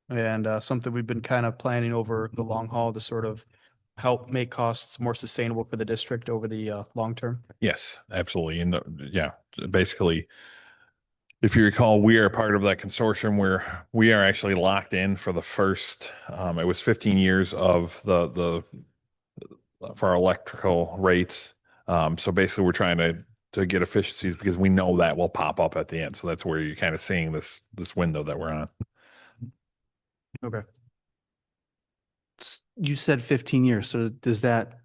And something we've been kind of planning over the long haul to sort of help make costs more sustainable for the district over the long term. Yes, absolutely. And yeah, basically, if you recall, we are part of that consortium where we are actually locked in for the first, it was 15 years of the for our electrical rates. So basically we're trying to get efficiencies because we know that will pop up at the end. So that's where you're kind of seeing this window that we're on. Okay. You said 15 years, so does that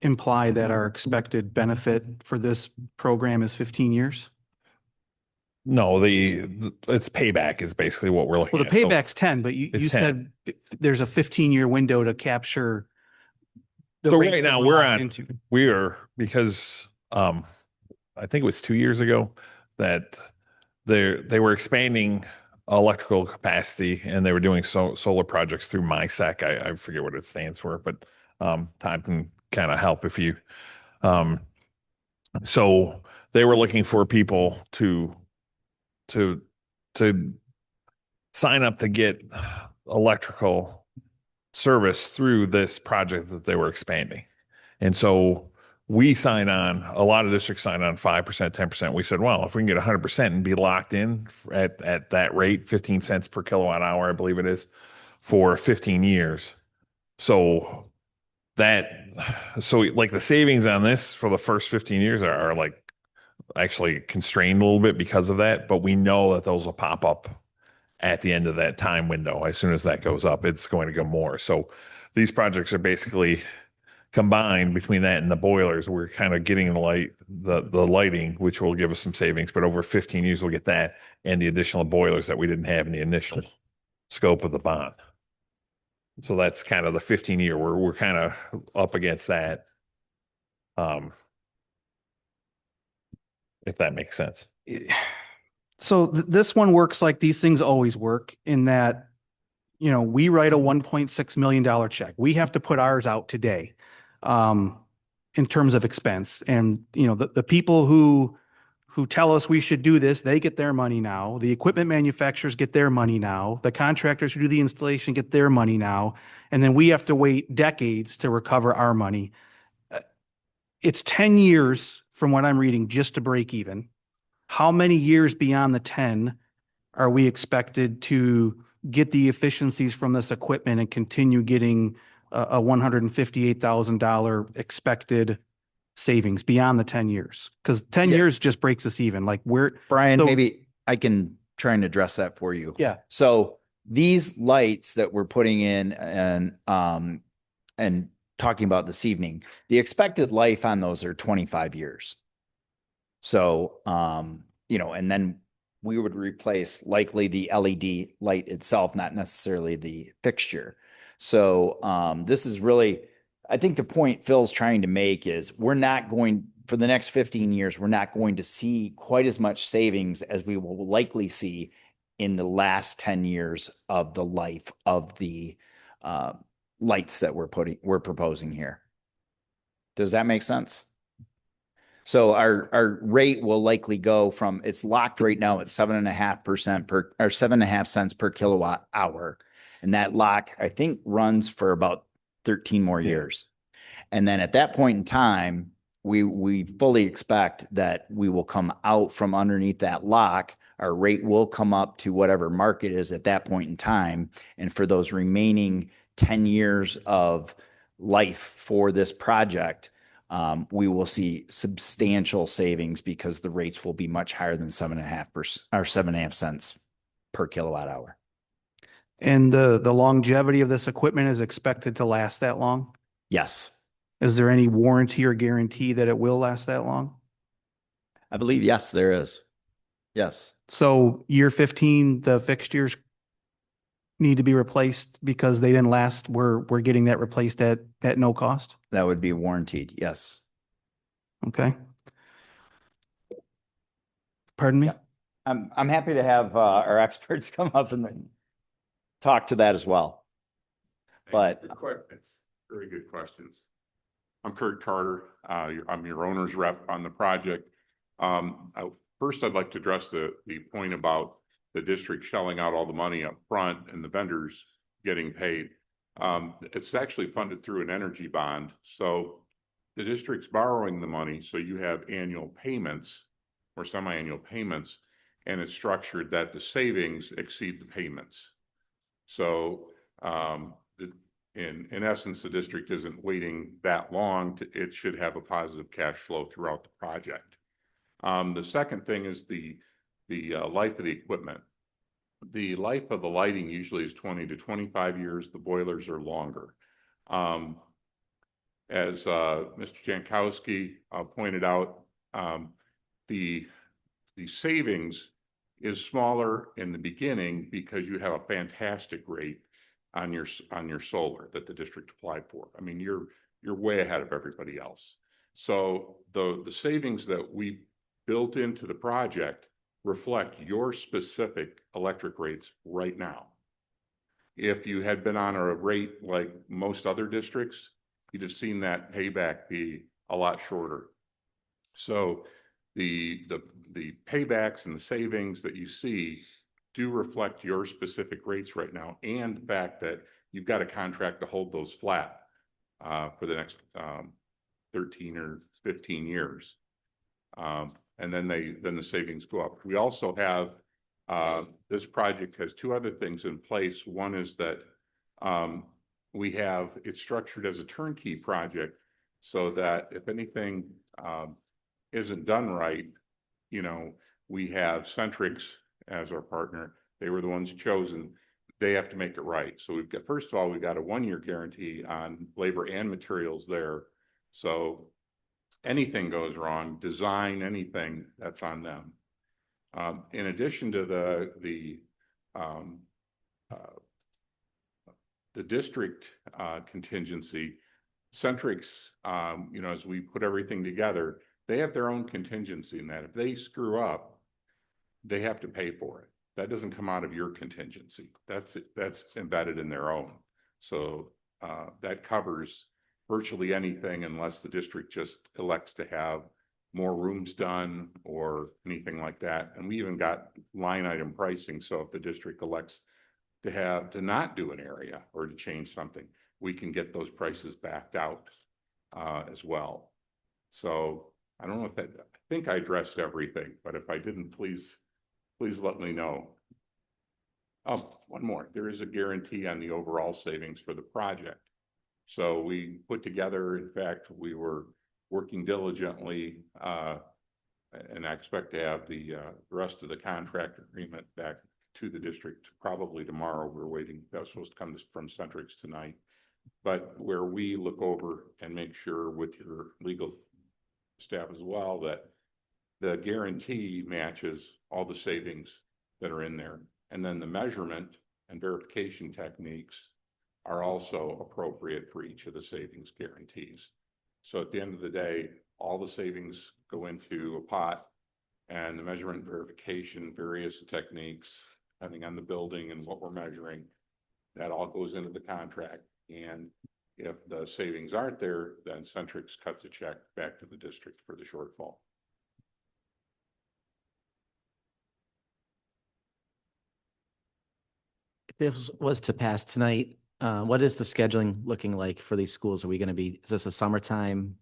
imply that our expected benefit for this program is 15 years? No, it's payback is basically what we're looking Well, at. the So payback's 10, but you it's said there's a 15-year window to capture. the So rate right that now we're locked on, into. we are, because I think it was 2 years ago that they were expanding electrical capacity and they were doing solar projects through MISEC. I forget what it stands for, but Tom can kind of help if you. So they were looking for people to sign up to get electrical service through this project that they were expanding. And so we sign on, a lot of districts sign on 5%, 10%. We said, well, if we can get 100% and be locked in at that rate, 15 cents per kilowatt hour, I believe it is, for 15 years. So like the savings on this for the first 15 years are like actually constrained a little bit because of that. But we know that those will pop up at the end of that time window. As soon as that goes up, it's going to go more. So these projects are basically combined between that and the boilers. We're kind of getting the lighting, which will give us some savings, but over 15 years, we'll get that and the additional boilers that we didn't have in the initial scope of the bond. So that's kind of the 15-year. We're kind of up against that. If that makes sense. So this one works like these things always work in that, we write a $1.6 million check. We have to put ours out today in terms of expense. And, the people who tell us we should do this, they get their money now. The equipment manufacturers get their money now. The contractors who do the installation get their money now. And then we have to wait decades to recover our money. It's 10 years from what I'm reading just to break even. How many years beyond the 10 are we expected to get the efficiencies from this equipment and continue getting a $158,000 expected savings beyond the 10 years? Because 10 years just breaks us even. Like Brian, so- maybe I can try and address that for you. Yeah. So these lights that we're putting in and talking about this evening, the expected life on those are 25 years. So, and then we would replace likely the LED light itself, not necessarily the fixture. So, this is really, I think the point Phil's trying to make is we're not going, for the next 15 years, we're not going to see quite as much savings as we will likely see in the last 10 years of the life of the lights that we're proposing here. Does that make sense? So our rate will likely go from, it's locked right now at 7.5% per, or 7.5 cents per kilowatt hour. And that lock, I think, runs for about 13 more years. And then at that point in time, we fully expect that we will come out from underneath that lock. Our rate will come up to whatever market is at that point in time. And for those remaining 10 years of life for this project, we will see substantial savings because the rates will be much higher than 7.5% or 7.5 cents per kilowatt hour. And the longevity of this equipment is expected to last that long? Yes. Is there any warranty or guarantee that it will last that long? I believe, yes, there is. Yes. So year 15, the fixtures need to be replaced because they didn't last. We're getting that replaced at no cost? That would be warranted. Yes. Okay. Pardon me? Yeah. I'm happy to have our experts come up and talk to that as well. But It's very good questions. I'm Kurt Carter. I'm your owner's rep on the project. First, I'd like to address the point about the district shelling out all the money up front and the vendors getting paid. It's actually funded through an energy bond. So the district's borrowing the money, so you have annual payments or semi-annual payments, and it's structured that the savings exceed the payments. So in essence, the district isn't waiting that long. It should have a positive cash flow throughout the project. The second thing is the life of the equipment. The life of the lighting usually is 20 to 25 years. The boilers are longer. As Mr. Jankowski pointed out, the savings is smaller in the beginning because you have a fantastic rate on your solar that the district applied for. I mean, you're way ahead of everybody else. So the savings that we built into the project reflect your specific electric rates right now. If you had been on a rate like most other districts, you'd have seen that payback be a lot shorter. So the paybacks and the savings that you see do reflect your specific rates right now, and the fact that you've got a contract to hold those flat for the next 13 or 15 years. And then the savings go up. We also have, this project has two other things in place. One is that it's structured as a turnkey project so that if anything isn't done right, we have Centrix as our partner. They were the ones chosen. They have to make it right. So first of all, we've got a 1-year guarantee on labor and materials there. So anything goes wrong, design, anything, that's on them. In addition to the district contingency, Centrix, as we put everything together, they have their own contingency in that if they screw up, they have to pay for it. That doesn't come out of your contingency. That's embedded in their own. So that covers virtually anything unless the district just elects to have more rooms done or anything like that. And we even got line item pricing. So if the district elects to not do an area or to change something, we can get those prices backed out as well. So I don't know I think I addressed everything, but if I didn't, please let me know. Oh, one more. There is a guarantee on the overall savings for the project. So we put together, in fact, we were working diligently, and I expect to have the rest of the contract agreement back to the district probably tomorrow. We're waiting. That was supposed to come from Centrix tonight. But where we look over and make sure with your legal staff as well that the guarantee matches all the savings that are in there. And then the measurement and verification techniques are also appropriate for each of the savings guarantees. So at the end of the day, all the savings go into a pot, and the measurement verification, various techniques, depending on the building and what we're measuring, that all goes into the contract. And if the savings aren't there, then Centrix cuts a check back to the district for the shortfall. If this was to pass tonight, what is the scheduling looking like for these schools? Are we going to be, is this a summertime?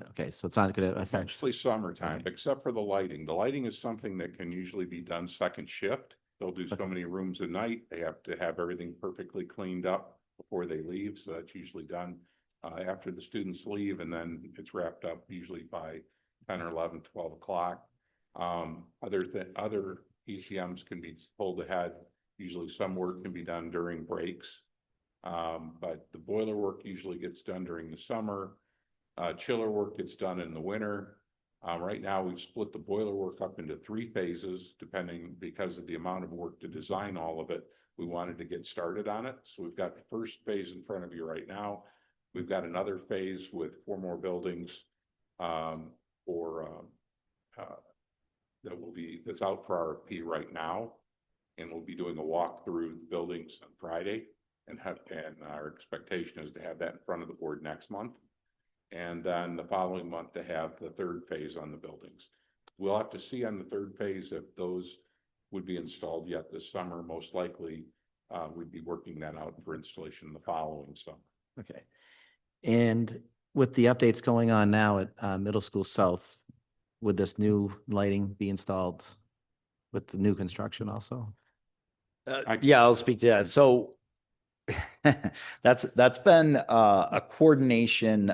Okay, so it's not going to affect. Actually summertime, Okay. except for the lighting. The lighting is something that can usually be done second shift. They'll do so many rooms a night. They have to have everything perfectly cleaned up before they leave. So that's usually done after the students leave, and then it's wrapped up usually by 10 or 11, 12 o'clock. Other ECMs can be pulled ahead. Usually some work can be done during breaks. But the boiler work usually gets done during the summer. Chiller work gets done in the winter. Right now, we've split the boiler work up into 3 phases, depending because of the amount of work to design all of it. We wanted to get started on it. So we've got the first phase in front of you right now. We've got another phase with 4 more buildings that's out for RFP right now. And we'll be doing a walk through the buildings on Friday, and our expectation is to have that in front of the board next month. And then the following month to have the 3rd phase on the buildings. We'll have to see on the 3rd phase if those would be installed yet this summer. Most likely, we'd be working that out for installation the following summer. Okay. And with the updates going on now at Middle School South, would this new lighting be installed with the new construction also? Yeah, I'll speak to that. So that's been a coordination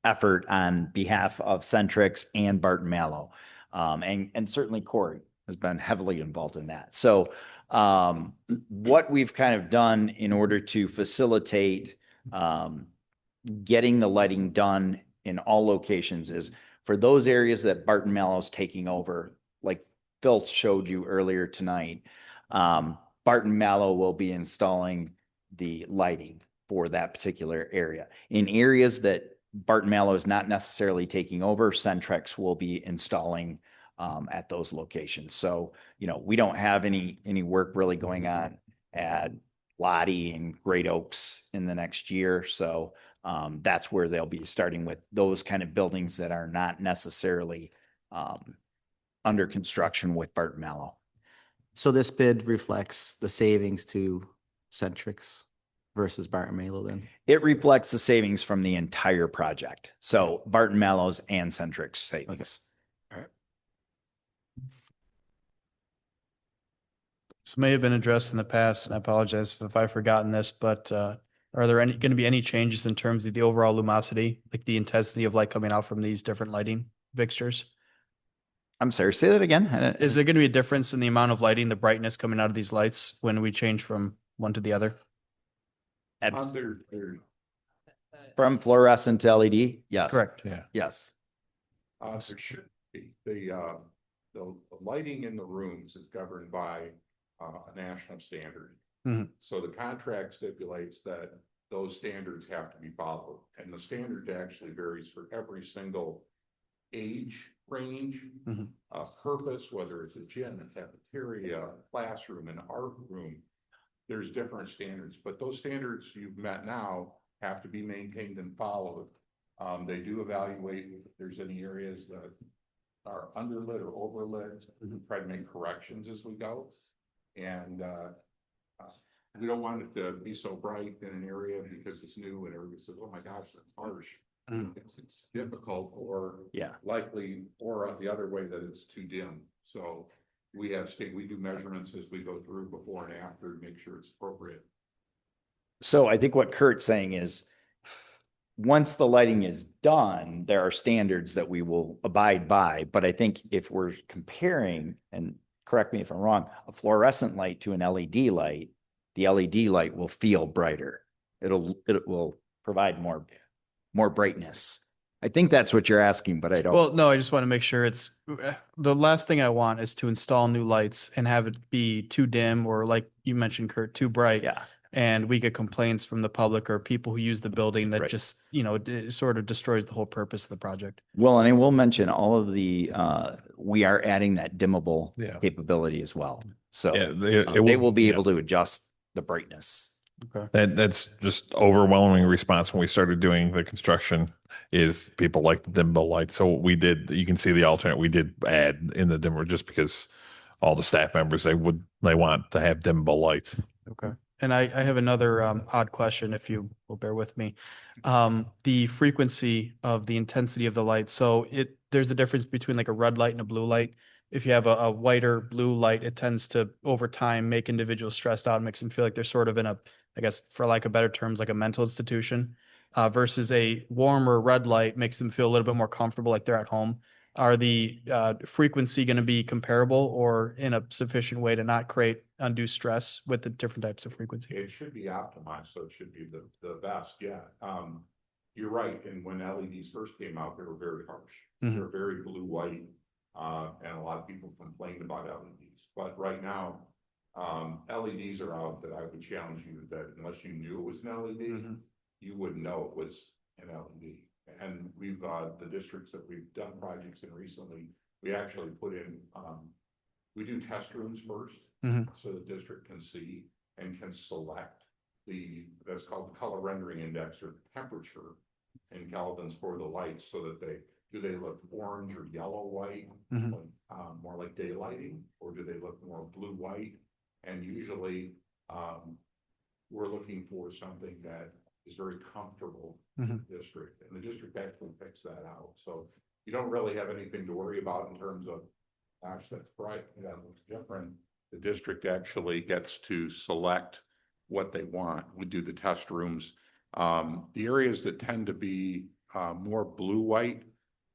effort on behalf of Centrix and Barton Mallow. And certainly Corey has been heavily involved in that. So what we've kind of done in order to facilitate getting the lighting done in all locations is for those areas that Barton Mallow's taking over, like Phil showed you earlier tonight, Barton Mallow will be installing the lighting for that particular area. In areas that Barton Mallow is not necessarily taking over, Centrix will be installing at those locations. So, you know, we don't have any work really going on at Lottie and Great Oaks in the next year. So that's where they'll be starting with those kind of buildings that are not necessarily under construction with Barton Mallow. So this bid reflects the savings to Centrix versus Barton Mallow then? It reflects the savings from the entire project. So Barton Mallow's and Centrix savings. All right. This may have been addressed in the past, and I apologize if I've forgotten this, but are there going to be any changes in terms of the overall luminosity, like the intensity of light coming out from these different lighting fixtures? I'm sorry, say that again. Is there going to be a difference in the amount of lighting, the brightness coming out of these lights when we change from one to the other? From fluorescent to LED? Yes. Correct. Yeah. Yes. There should be. The lighting in the rooms is governed by a national standard. Mhm. So the contract stipulates that those standards have to be followed. And the standard actually varies for every single age range, Mhm. purpose, whether it's a gym, a cafeteria, a classroom, an art room. There's different standards, but those standards you've met now have to be maintained and followed. They do evaluate if there's any areas that are underlit or overlit, try to make corrections as we go. And we don't want it to be so bright in an area because it's new and everybody says, oh my gosh, that's harsh. Mhm. It's difficult or Yeah. likely, or the other way that it's too dim. So we do measurements as we go through before and after to make sure it's appropriate. So I think what Kurt's saying is once the lighting is done, there are standards that we will abide by. But I think if we're comparing, and correct me if I'm wrong, a fluorescent light to an LED light, the LED light will feel brighter. It will provide more brightness. I think that's what you're asking, but I don't. Well, no, I just want to make sure the last thing I want is to install new lights and have it be too dim or, like you mentioned, Kurt, too bright. Yeah. and we get complaints from the public or people who use the building that Right. just, you know, it sort of destroys the whole purpose of the project. Well, and I will mention all of the, we are adding that dimmable Yeah. capability as well. So Yeah, they will be yeah. able to adjust the brightness. That's just overwhelming response when we started doing the construction is people like the dimmable lights. So we did, you can see the alternate, we did add in the dimmer just because all the staff members, they want to have dimmable lights. Okay. And I have another odd question, if you will bear with me. The frequency of the intensity of the light. So there's a difference between like a red light and a blue light. If you have a whiter blue light, it tends to over time make individuals stressed out, makes them feel like they're sort of in a, I guess, for lack of better terms, like a mental institution. Versus a warmer red light makes them feel a little bit more comfortable, like they're at home. Are the frequency going to be comparable or in a sufficient way to not create undue stress with the different types of frequency? It should be optimized, so it should be the best, yeah. You're right, and when LEDs first came out, they were very harsh. They were very blue-white, and a lot of people complained about LEDs. But right now, LEDs are out that I would challenge you that unless you knew it was an LED, you wouldn't know it was an LED. And we've, the districts that we've done projects in recently, we actually put in, we do test rooms first. So the district can see and can select that's called the color rendering index or temperature in kelvins for the lights so that do they look orange or yellow white, more like daylighting, or do they look more blue white? And usually, we're looking for something that is very comfortable in the district, and the district actually picks that out. So you don't really have anything to worry about in terms of, gosh, that's bright, that looks different. The district actually gets to select what they want. We do the test rooms. The areas that tend to be more blue-white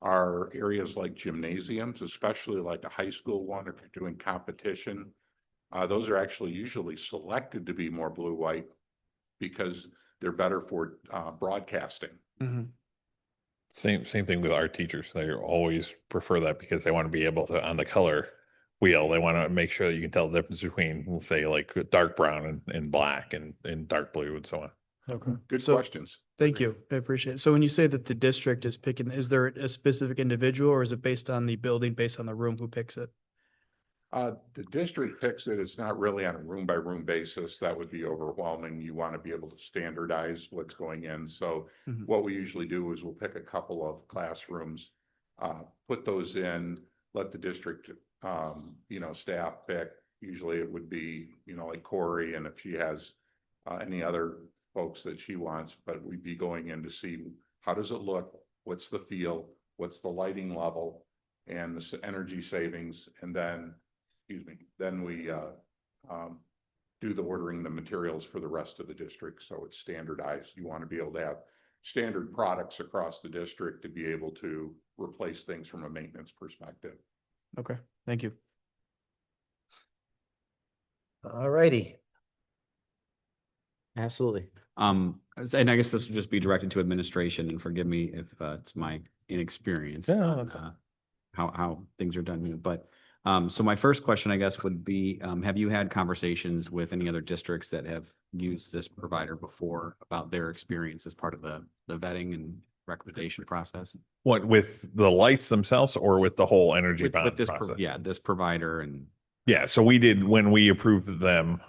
are areas like gymnasiums, especially like a high school one, if you're doing competition. Those are actually usually selected to be more blue-white because they're better for broadcasting. Same thing with our teachers. They always prefer that because they want to be able to, on the color wheel, they want to make sure that you can tell the difference between, we'll say, like dark brown and black and dark blue and so on. Okay. Good So- questions. Thank you. I appreciate it. So when you say that the district is picking, is there a specific individual or is it based on the building, based on the room who picks it? The district picks it. It's not really on a room by room basis. That would be overwhelming. You want to be able to standardize what's going in. So what we usually do is we'll pick a couple of classrooms, put those in, let the district, staff pick. Usually it would be, like Corey, and if she has any other folks that she wants, but we'd be going in to see how does it look, what's the feel, what's the lighting level, and the energy savings, and then we do the ordering the materials for the rest of the district, so it's standardized. You want to be able to have standard products across the district to be able to replace things from a maintenance perspective. Okay, thank you. All righty. Absolutely. And I guess this would just be directed to administration, and forgive me if it's my inexperience Yeah, on how things are done here. But so my first question, I guess, would be, have you had conversations with any other districts that have used this provider before about their experience as part of the vetting and recommendation process? What, with the lights themselves or with the whole energy bond With this, process? this provider and. Yeah, so we did, when we approved them,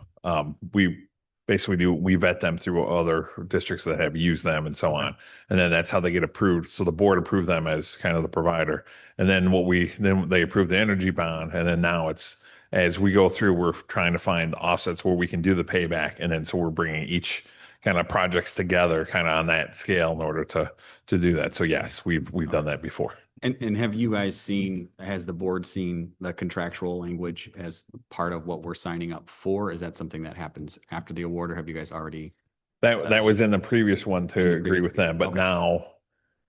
we basically we vet them through other districts that have used them and so on. And then that's how they get approved. So the board approved them as kind of the provider. And then then they approved the energy bond. And then now it's, as we go through, we're trying to find offsets where we can do the payback. And then so we're bringing each kind of projects together kind of on that scale in order to do that. So yes, we've done that before. And have you guys has the board seen the contractual language as part of what we're signing up for? Is that something that happens after the award, or have you guys already? That was in the previous one to agree with them, but Okay. now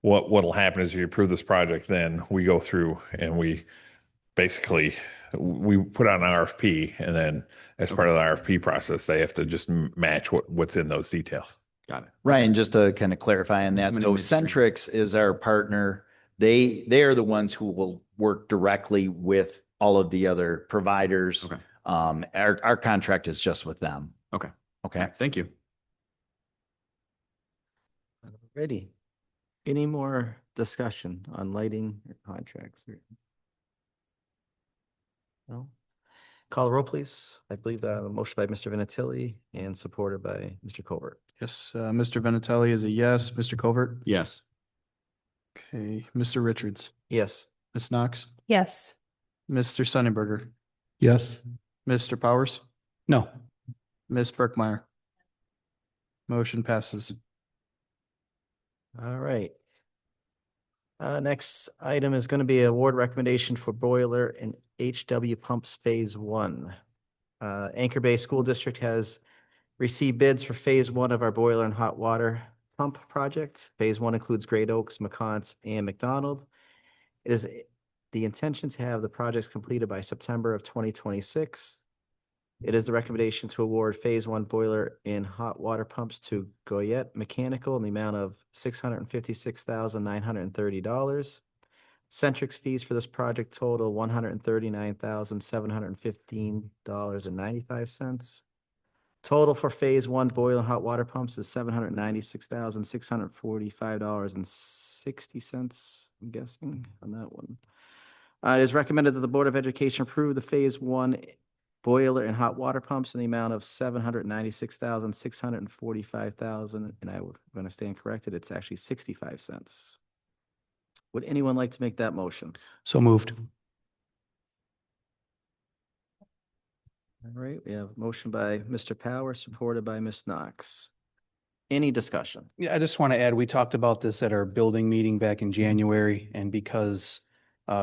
what'll happen is you approve this project, then we go through and we basically, we put out an RFP, and then as part of the RFP process, they have to just match what's in those details. Got it. Ryan, just to kind of clarify on that, I'm an so industry. Centrix is our partner. They are the ones who will work directly with all of the other providers. Okay. Our contract is just with them. Okay. Okay. Thank you. Ready. Any more discussion on lighting or contracts? No? Call the roll, please. I believe a motion by Mr. Vinatieri and supported by Mr. Covert. Yes, Mr. Vinatelli is a yes. Mr. Covert? Yes. Okay, Mr. Richards, Yes. Ms. Knox, Yes. Mr. Sunnyberger, Yes. Mr. Powers, No. Ms. Berkmeyer. Motion passes. All right. Next item is going to be award recommendation for boiler and HW pumps phase one. Anchor Bay School District has received bids for phase one of our boiler and hot water pump project. Phase one includes Great Oaks, McCants, and McDonald. It is the intention to have the projects completed by September of 2026. It is the recommendation to award phase one boiler and hot water pumps to Goyette Mechanical in the amount of $656,930. Centrix fees for this project total $139,715.95. Total for phase one boiler and hot water pumps is $796,645.60. I'm guessing on that one. It is recommended that the Board of Education approve the phase one boiler and hot water pumps in the amount of $796,645, and I would, when I stand corrected, it's actually 65 cents. Would anyone like to make that motion? So moved. All right, we have a motion by Mr. Power, supported by Ms. Knox. Any discussion? Yeah, I just want to add, we talked about this at our building meeting back in January, and because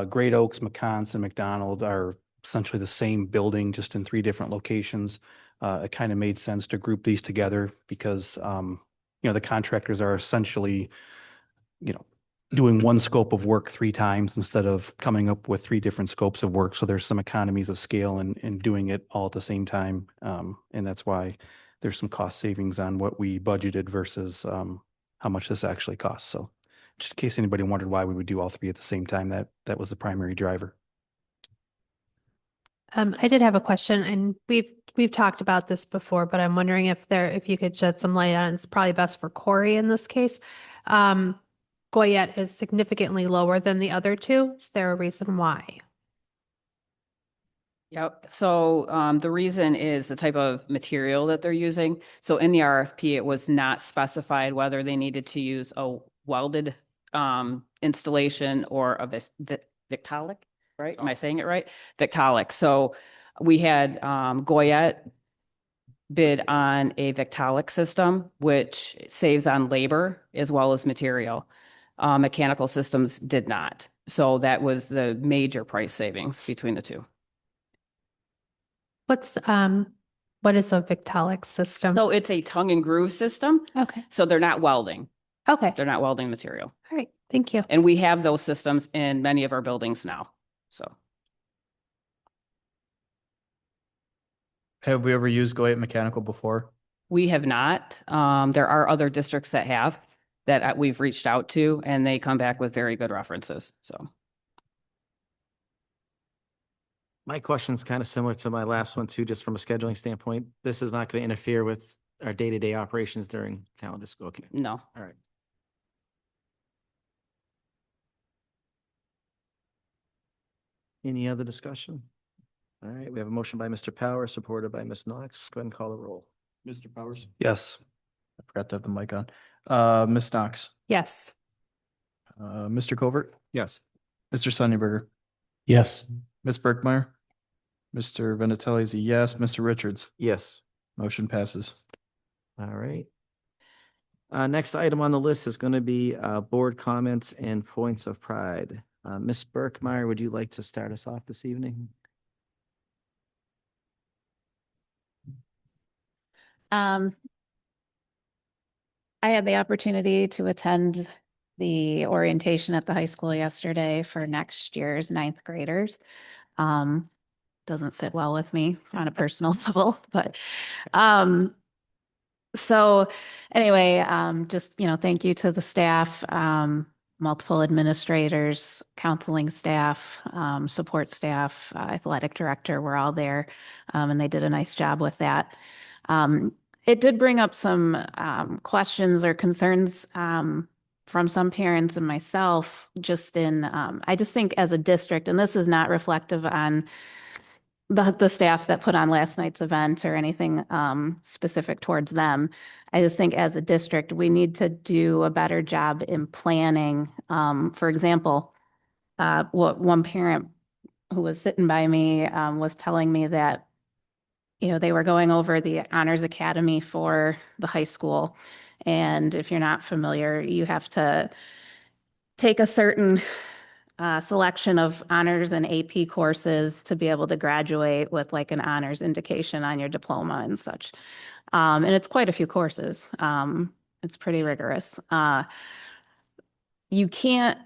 Great Oaks, McCants, and McDonald are essentially the same building, just in 3 different locations, it kind of made sense to group these together because, the contractors are essentially, doing one scope of work 3 times instead of coming up with 3 different scopes of work. So there's some economies of scale in doing it all at the same time. And that's why there's some cost savings on what we budgeted versus how much this actually costs. So just in case anybody wondered why we would do all 3 at the same time, that was the primary driver. I did have a question, and we've talked about this before, but I'm wondering if you could shed some light on it. It's probably best for Corey in this case. Goyette is significantly lower than the other 2. Is there a reason why? Yep. So the reason is the type of material that they're using. So in the RFP, it was not specified whether they needed to use a welded installation or a Victaulic, right? Am I saying it right? Victaulic. So we had Goyette bid on a Victaulic system, which saves on labor as well as material. Mechanical Systems did not. So that was the major price savings between the 2. What is a Victaulic system? So it's a tongue and groove system. Okay. So they're not welding. Okay. They're not welding material. All right. Thank you. And we have those systems in many of our buildings now. So Have we ever used Goyette Mechanical before? we have not. There are other districts that have that we've reached out to, and they come back with very good references. So My question's kind of similar to my last one too, just from a scheduling standpoint. This is not going to interfere with our day-to-day operations during calendar school. Okay. no. All right. Any other discussion? All right, we have a motion by Mr. Power, supported by Ms. Knox. Go ahead and call the roll. Mr. Powers? Yes. I forgot to have the mic on. Ms. Knox, Yes. Mr. Covert, Yes. Mr. Sunnyberger, Yes. Ms. Berkmeyer, Mr. Vinatelli is a yes. Mr. Richards, Yes. motion passes. All right. Next item on the list is going to be board comments and points of pride. Ms. Berkmeyer, would you like to start us off this evening? I had the opportunity to attend the orientation at the high school yesterday for next year's 9th graders. Doesn't sit well with me on a personal level, but so anyway, just, thank you to the staff, multiple administrators, counseling staff, support staff, athletic director, we're all there. And they did a nice job with that. it did bring up some questions or concerns from some parents and myself, just in, I just think as a district, and this is not reflective on the staff that put on last night's event or anything specific towards them. I just think as a district, we need to do a better job in planning. For example, what one parent who was sitting by me was telling me that, they were going over the Honors Academy for the high school. And if you're not familiar, you have to take a certain selection of honors and AP courses to be able to graduate with like an honors indication on your diploma and such. And it's quite a few courses. It's pretty rigorous. You can't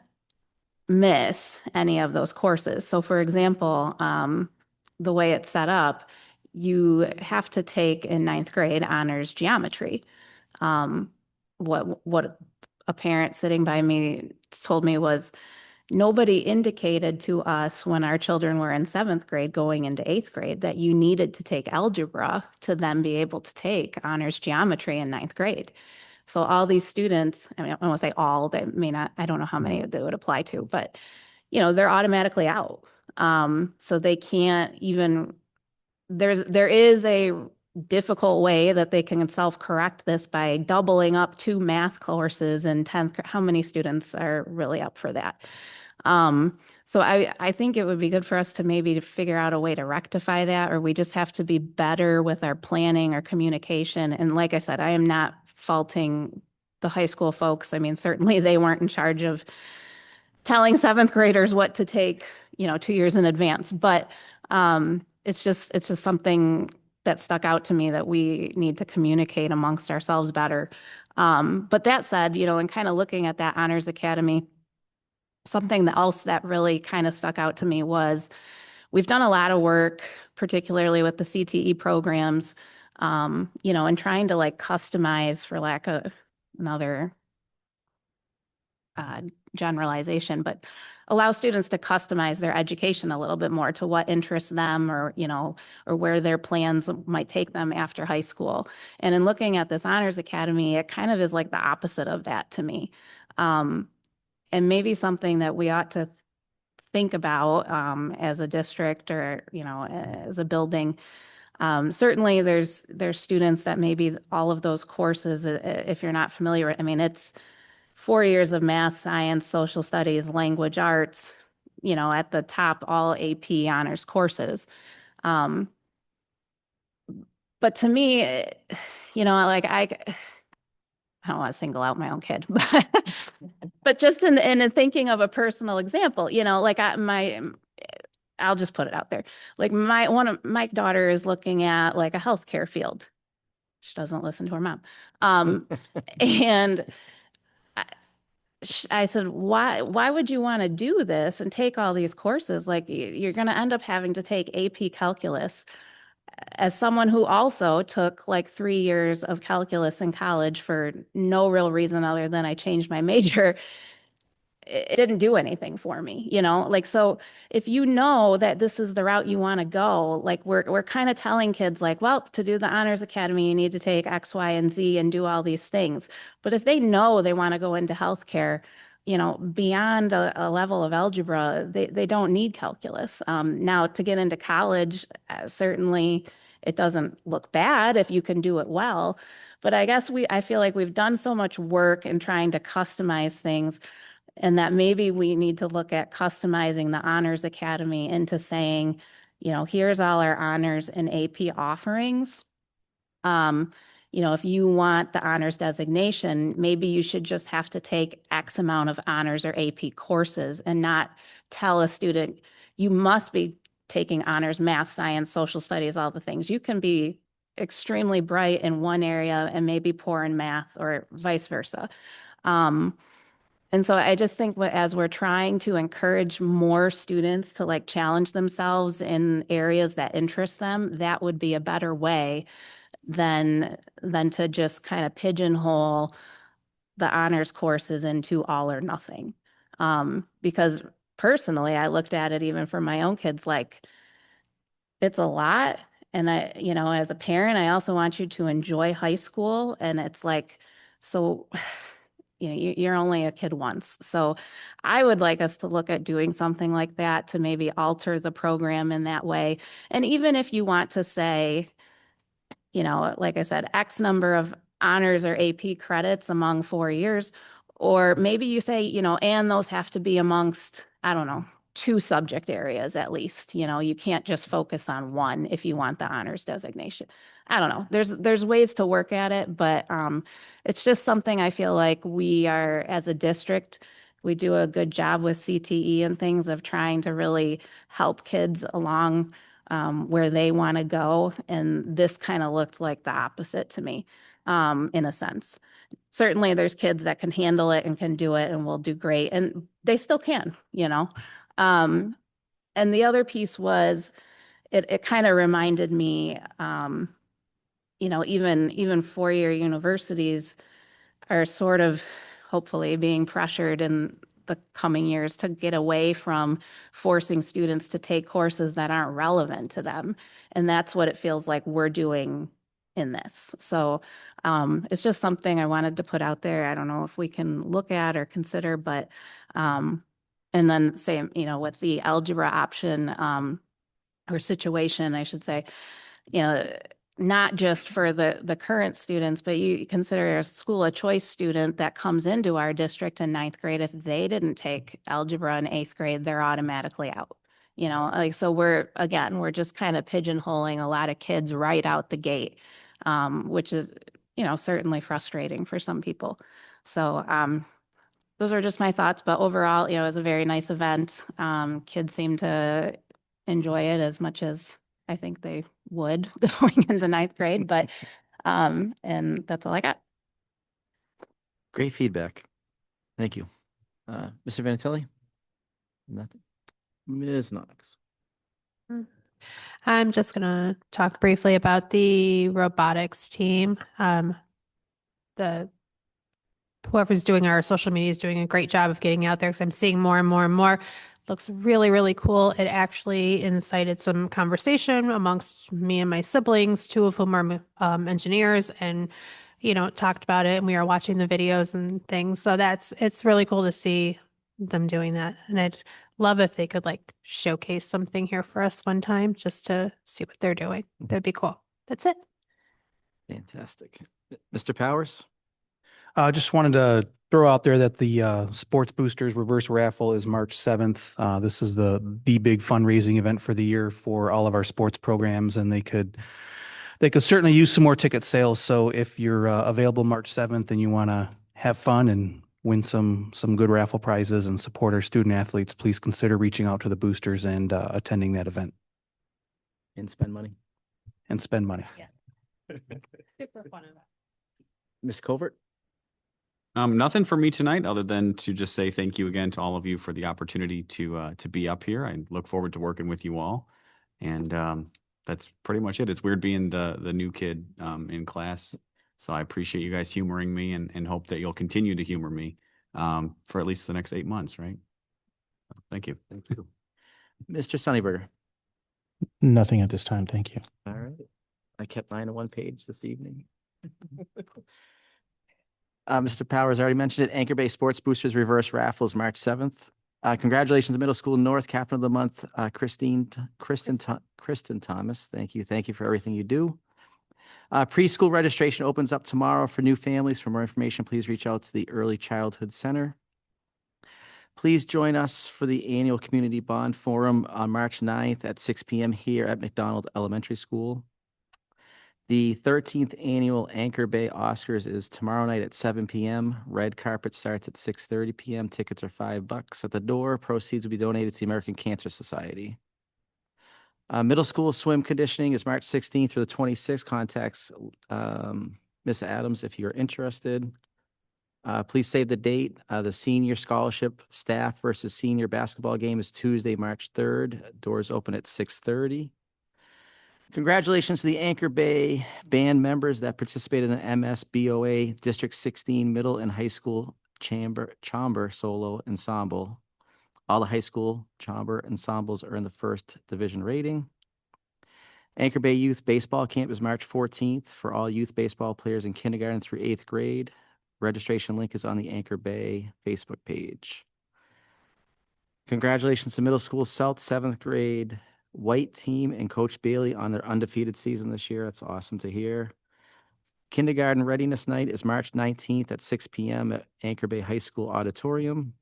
miss any of those courses. So for example, the way it's set up, you have to take in 9th grade honors geometry. What a parent sitting by me told me was nobody indicated to us when our children were in 7th grade going into 8th grade that you needed to take algebra to then be able to take honors geometry in 9th grade. So all these students, I mean, I don't want to say all, they may not, I don't know how many they would apply to, but they're automatically out. So they can't even, there is a difficult way that they can self-correct this by doubling up 2 math courses in 10th grade. How many students are really up for that? So I think it would be good for us to maybe figure out a way to rectify that, or we just have to be better with our planning or communication. And like I said, I am not faulting the high school folks. I mean, certainly they weren't in charge of telling 7th graders what to take, 2 years in advance, but it's just something that stuck out to me that we need to communicate amongst ourselves better. But that said, and kind of looking at that Honors Academy, something else that really kind of stuck out to me was we've done a lot of work, particularly with the CTE programs, and trying to like customize, for lack of another generalization, but allow students to customize their education a little bit more to what interests them, or where their plans might take them after high school. And in looking at this Honors Academy, it kind of is like the opposite of that to me. And maybe something that we ought to think about as a district, or, as a building. Certainly there's students that maybe all of those courses, if you're not familiar, I mean, it's 4 years of math, science, social studies, language arts, at the top, all AP honors courses. But to me, like I don't want to single out my own kid, but just in thinking of a personal example, like I'll just put it out there. Like my daughter is looking at like a healthcare field. She doesn't listen to her mom. And I said, why would you want to do this and take all these courses? Like you're going to end up having to take AP calculus. As someone who also took like 3 years of calculus in college for no real reason other than I changed my major, it didn't do anything for me, like, so if that this is the route you want to go, like we're kind of telling kids like, well, to do the Honors Academy, you need to take X, Y, and Z and do all these things. But if they know they want to go into healthcare, beyond a level of algebra, they don't need calculus. Now to get into college, certainly it doesn't look bad if you can do it well. But I guess I feel like we've done so much work in trying to customize things, and that maybe we need to look at customizing the Honors Academy into saying, here's all our honors and AP offerings. If you want the honors designation, maybe you should just have to take X amount of honors or AP courses and not tell a student, you must be taking honors, math, science, social studies, all the things. You can be extremely bright in one area and maybe poor in math, or vice versa. And so I just think as we're trying to encourage more students to like challenge themselves in areas that interest them, that would be a better way than to just kind of pigeonhole the honors courses into all or nothing. Because personally, I looked at it even for my own kids, like it's a lot And I, you know, as a parent, I also want you to enjoy high school. And it's like, so, you know, you're only a kid once. So I would like us to look at doing something like that to maybe alter the program in that way. And even if you want to say, you know, like I said, X number of honors or AP credits among 4 years, or maybe you say, you know, and those have to be amongst, I don't know, 2 subject areas at least. You know, you can't just focus on one if you want the honors designation. I don't know. There's ways to work at it, but it's just something I feel like we are, as a district, we do a good job with CTE and things of trying to really help kids along where they want to go. And this kind of looked like the opposite to me, in a sense. Certainly there's kids that can handle it and can do it and will do great, and they still can, you know. And the other piece was, it kind of reminded me, you know, even 4-year universities are sort of hopefully being pressured in the coming years to get away from forcing students to take courses that aren't relevant to them. And that's what it feels like we're doing in this. So it's just something I wanted to put out there. I don't know if we can look at or consider, but and then same, you know, with the algebra option or situation, I should say, you know, not just for the current students, but you consider a school of choice student that comes into our district in 9th grade. If they didn't take algebra in 8th grade, they're automatically out. You know, like, so we're just kind of pigeonholing a lot of kids right out the gate, which is, you know, certainly frustrating for some people. So those are just my thoughts, but overall, you know, it was a very nice event. Kids seem to enjoy it as much as I think they would going into 9th grade, but, and that's all I got. Great feedback. Thank you. Mr. Vinatelli? Nothing. Ms. Knox? I'm just gonna talk briefly about the robotics team. The whoever's doing our social media is doing a great job of getting out there, because I'm seeing more and more and more. Looks really, really cool. It actually incited some conversation amongst me and my siblings, 2 of whom are engineers, and, you know, talked about it, and we are watching the videos and things. So it's really cool to see them doing that. And I'd love if they could like showcase something here for us one time just to see what they're doing. That'd be cool. That's it. Fantastic. Mr. Powers? Just wanted to throw out there that the Sports Boosters Reverse Raffle is March 7th. This is the big fundraising event for the year for all of our sports programs, and they could certainly use some more ticket sales. So if you're available March 7th and you want to have fun and win some good raffle prizes and support our student athletes, please consider reaching out to the boosters and attending that event. And spend money. And spend money. Yeah. Super fun event. Ms. Covert? Nothing for me tonight, other than to just say thank you again to all of you for the opportunity to be up here. I look forward to working with you all, and that's pretty much it. It's weird being the new kid in class, so I appreciate you guys humoring me, and hope that you'll continue to humor me for at least the next 8 months. Right? Thank you. Thank you. Mr. Sunnyberger? Nothing at this time. Thank you. All right. I kept mine on one page this evening. Mr. Powers already mentioned it. Anchor Bay Sports Boosters Reverse Raffles, March 7th. Congratulations, Middle School North, Captain of the Month, Kristen Thomas. Thank you. Thank you for everything you do. Preschool registration opens up tomorrow for new families. For more information, please reach out to the Early Childhood Center. Please join us for the annual Community Bond Forum on March 9th at 6 p.m. here at McDonald Elementary School. The 13th annual Anchor Bay Oscars is tomorrow night at 7 p.m. Red carpet starts at 6:30 p.m. Tickets are $5 at the door. Proceeds will be donated to the American Cancer Society. Middle school swim conditioning is March 16th through the 26th. Contacts Miss Adams if you're interested. Please save the date. The senior scholarship staff versus senior basketball game is Tuesday, March 3rd. Doors open at 6:30. Congratulations to the Anchor Bay band members that participated in the MSBOA District 16 Middle and High School Chamber Solo Ensemble. All the high school chamber ensembles are in the first division rating. Anchor Bay Youth Baseball Camp is March 14th for all youth baseball players in kindergarten through 8th grade. Registration link is on the Anchor Bay Facebook page. Congratulations to middle school South 7th grade white team and Coach Bailey on their undefeated season this year. That's awesome to hear. Kindergarten Readiness Night is March 19th at 6 p.m. at Anchor Bay High School Auditorium.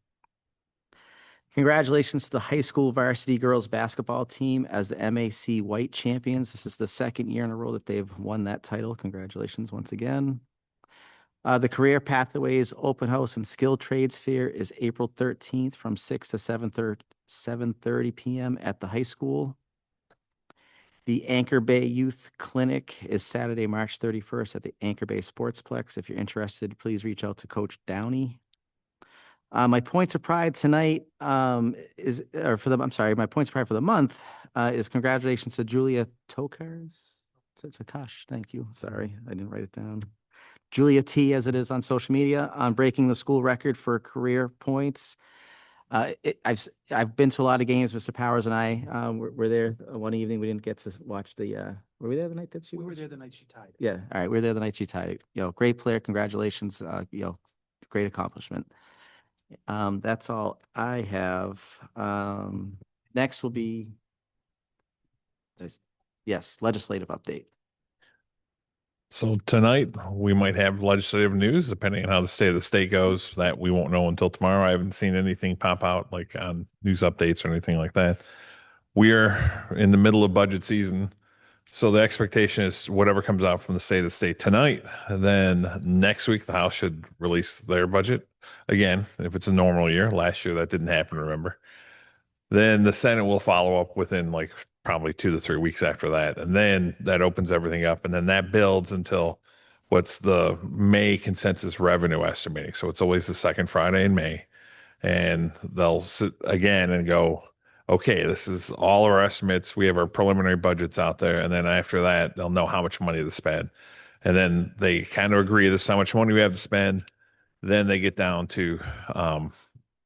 Congratulations to the high school varsity girls basketball team as the MAC White Champions. This is the second year in a row that they've won that title. Congratulations once again. The Career Pathways Open House and Skill Trades Fair is April 13th from 6 to 7:30 p.m. at the high school. The Anchor Bay Youth Clinic is Saturday, March 31st at the Anchor Bay Sportsplex. If you're interested, please reach out to Coach Downey. My points of pride tonight my points of pride for the month is congratulations to Julia Tokars. Takash, thank you. Sorry, I didn't write it down. Julia T, as it is on social media, on breaking the school record for career points. I've been to a lot of games. Mr. Powers and I were there one evening. We didn't get to watch the. Were we there the night that she? We were was? there the night she tied. Yeah. All right. We were there the night she tied. Great player. Congratulations. Great accomplishment. That's all I have. Next will be. Yes, legislative update. So tonight, we might have legislative news, depending on how the state of the state goes. That we won't know until tomorrow. I haven't seen anything pop out like on news updates or anything like that. We're in the middle of budget season. So the expectation is whatever comes out from the state tonight, then next week, the House should release their budget. Again, if it's a normal year. Last year, that didn't happen, remember? Then the Senate will follow up within like probably 2 to 3 weeks after that. And then that opens everything up. And then that builds until what's the May consensus revenue estimating. So it's always the second Friday in May. And they'll sit again and go, okay, this is all our estimates. We have our preliminary budgets out there. And then after that, they'll know how much money to spend. And then they kind of agree this is how much money we have to spend. Then they get down to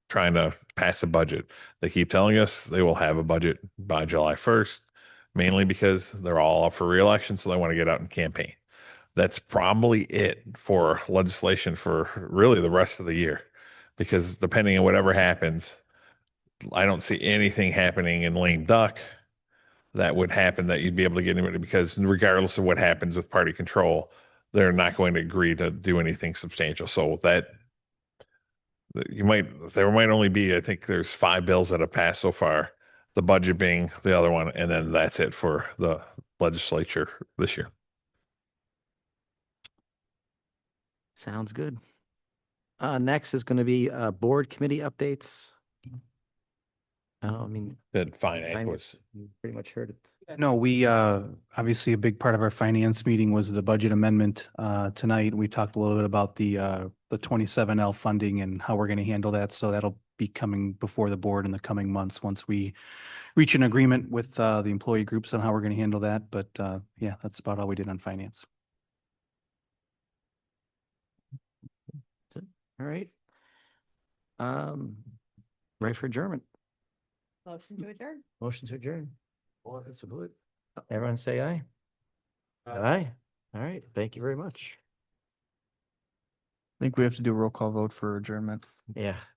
trying to pass a budget. They keep telling us they will have a budget by July 1st, mainly because they're all up for re-election, so they want to get out and campaign. That's probably it for legislation for really the rest of the year, because depending on whatever happens, I don't see anything happening in lame duck that would happen that you'd be able to get anybody, because regardless of what happens with party control, they're not going to agree to do anything substantial. So that there might only be, I think there's 5 bills that have passed so far, the budget being the other one, and then that's it for the legislature this year. Sounds good. Next is going to be board committee updates. That finance was you pretty much heard it. No, we obviously a big part of our finance meeting was the budget amendment tonight. We talked a little bit about the 27L funding and how we're going to handle that. So that'll be coming before the board in the coming months once we reach an agreement with the employee groups on how we're going to handle that. But yeah, that's about all we did on finance. All right. Ready for adjournment? Motion to adjourn. Motion to adjourn. Everyone say aye. Aye. All right. Thank you very much. I think we have to do a roll call vote for adjournment. Yeah.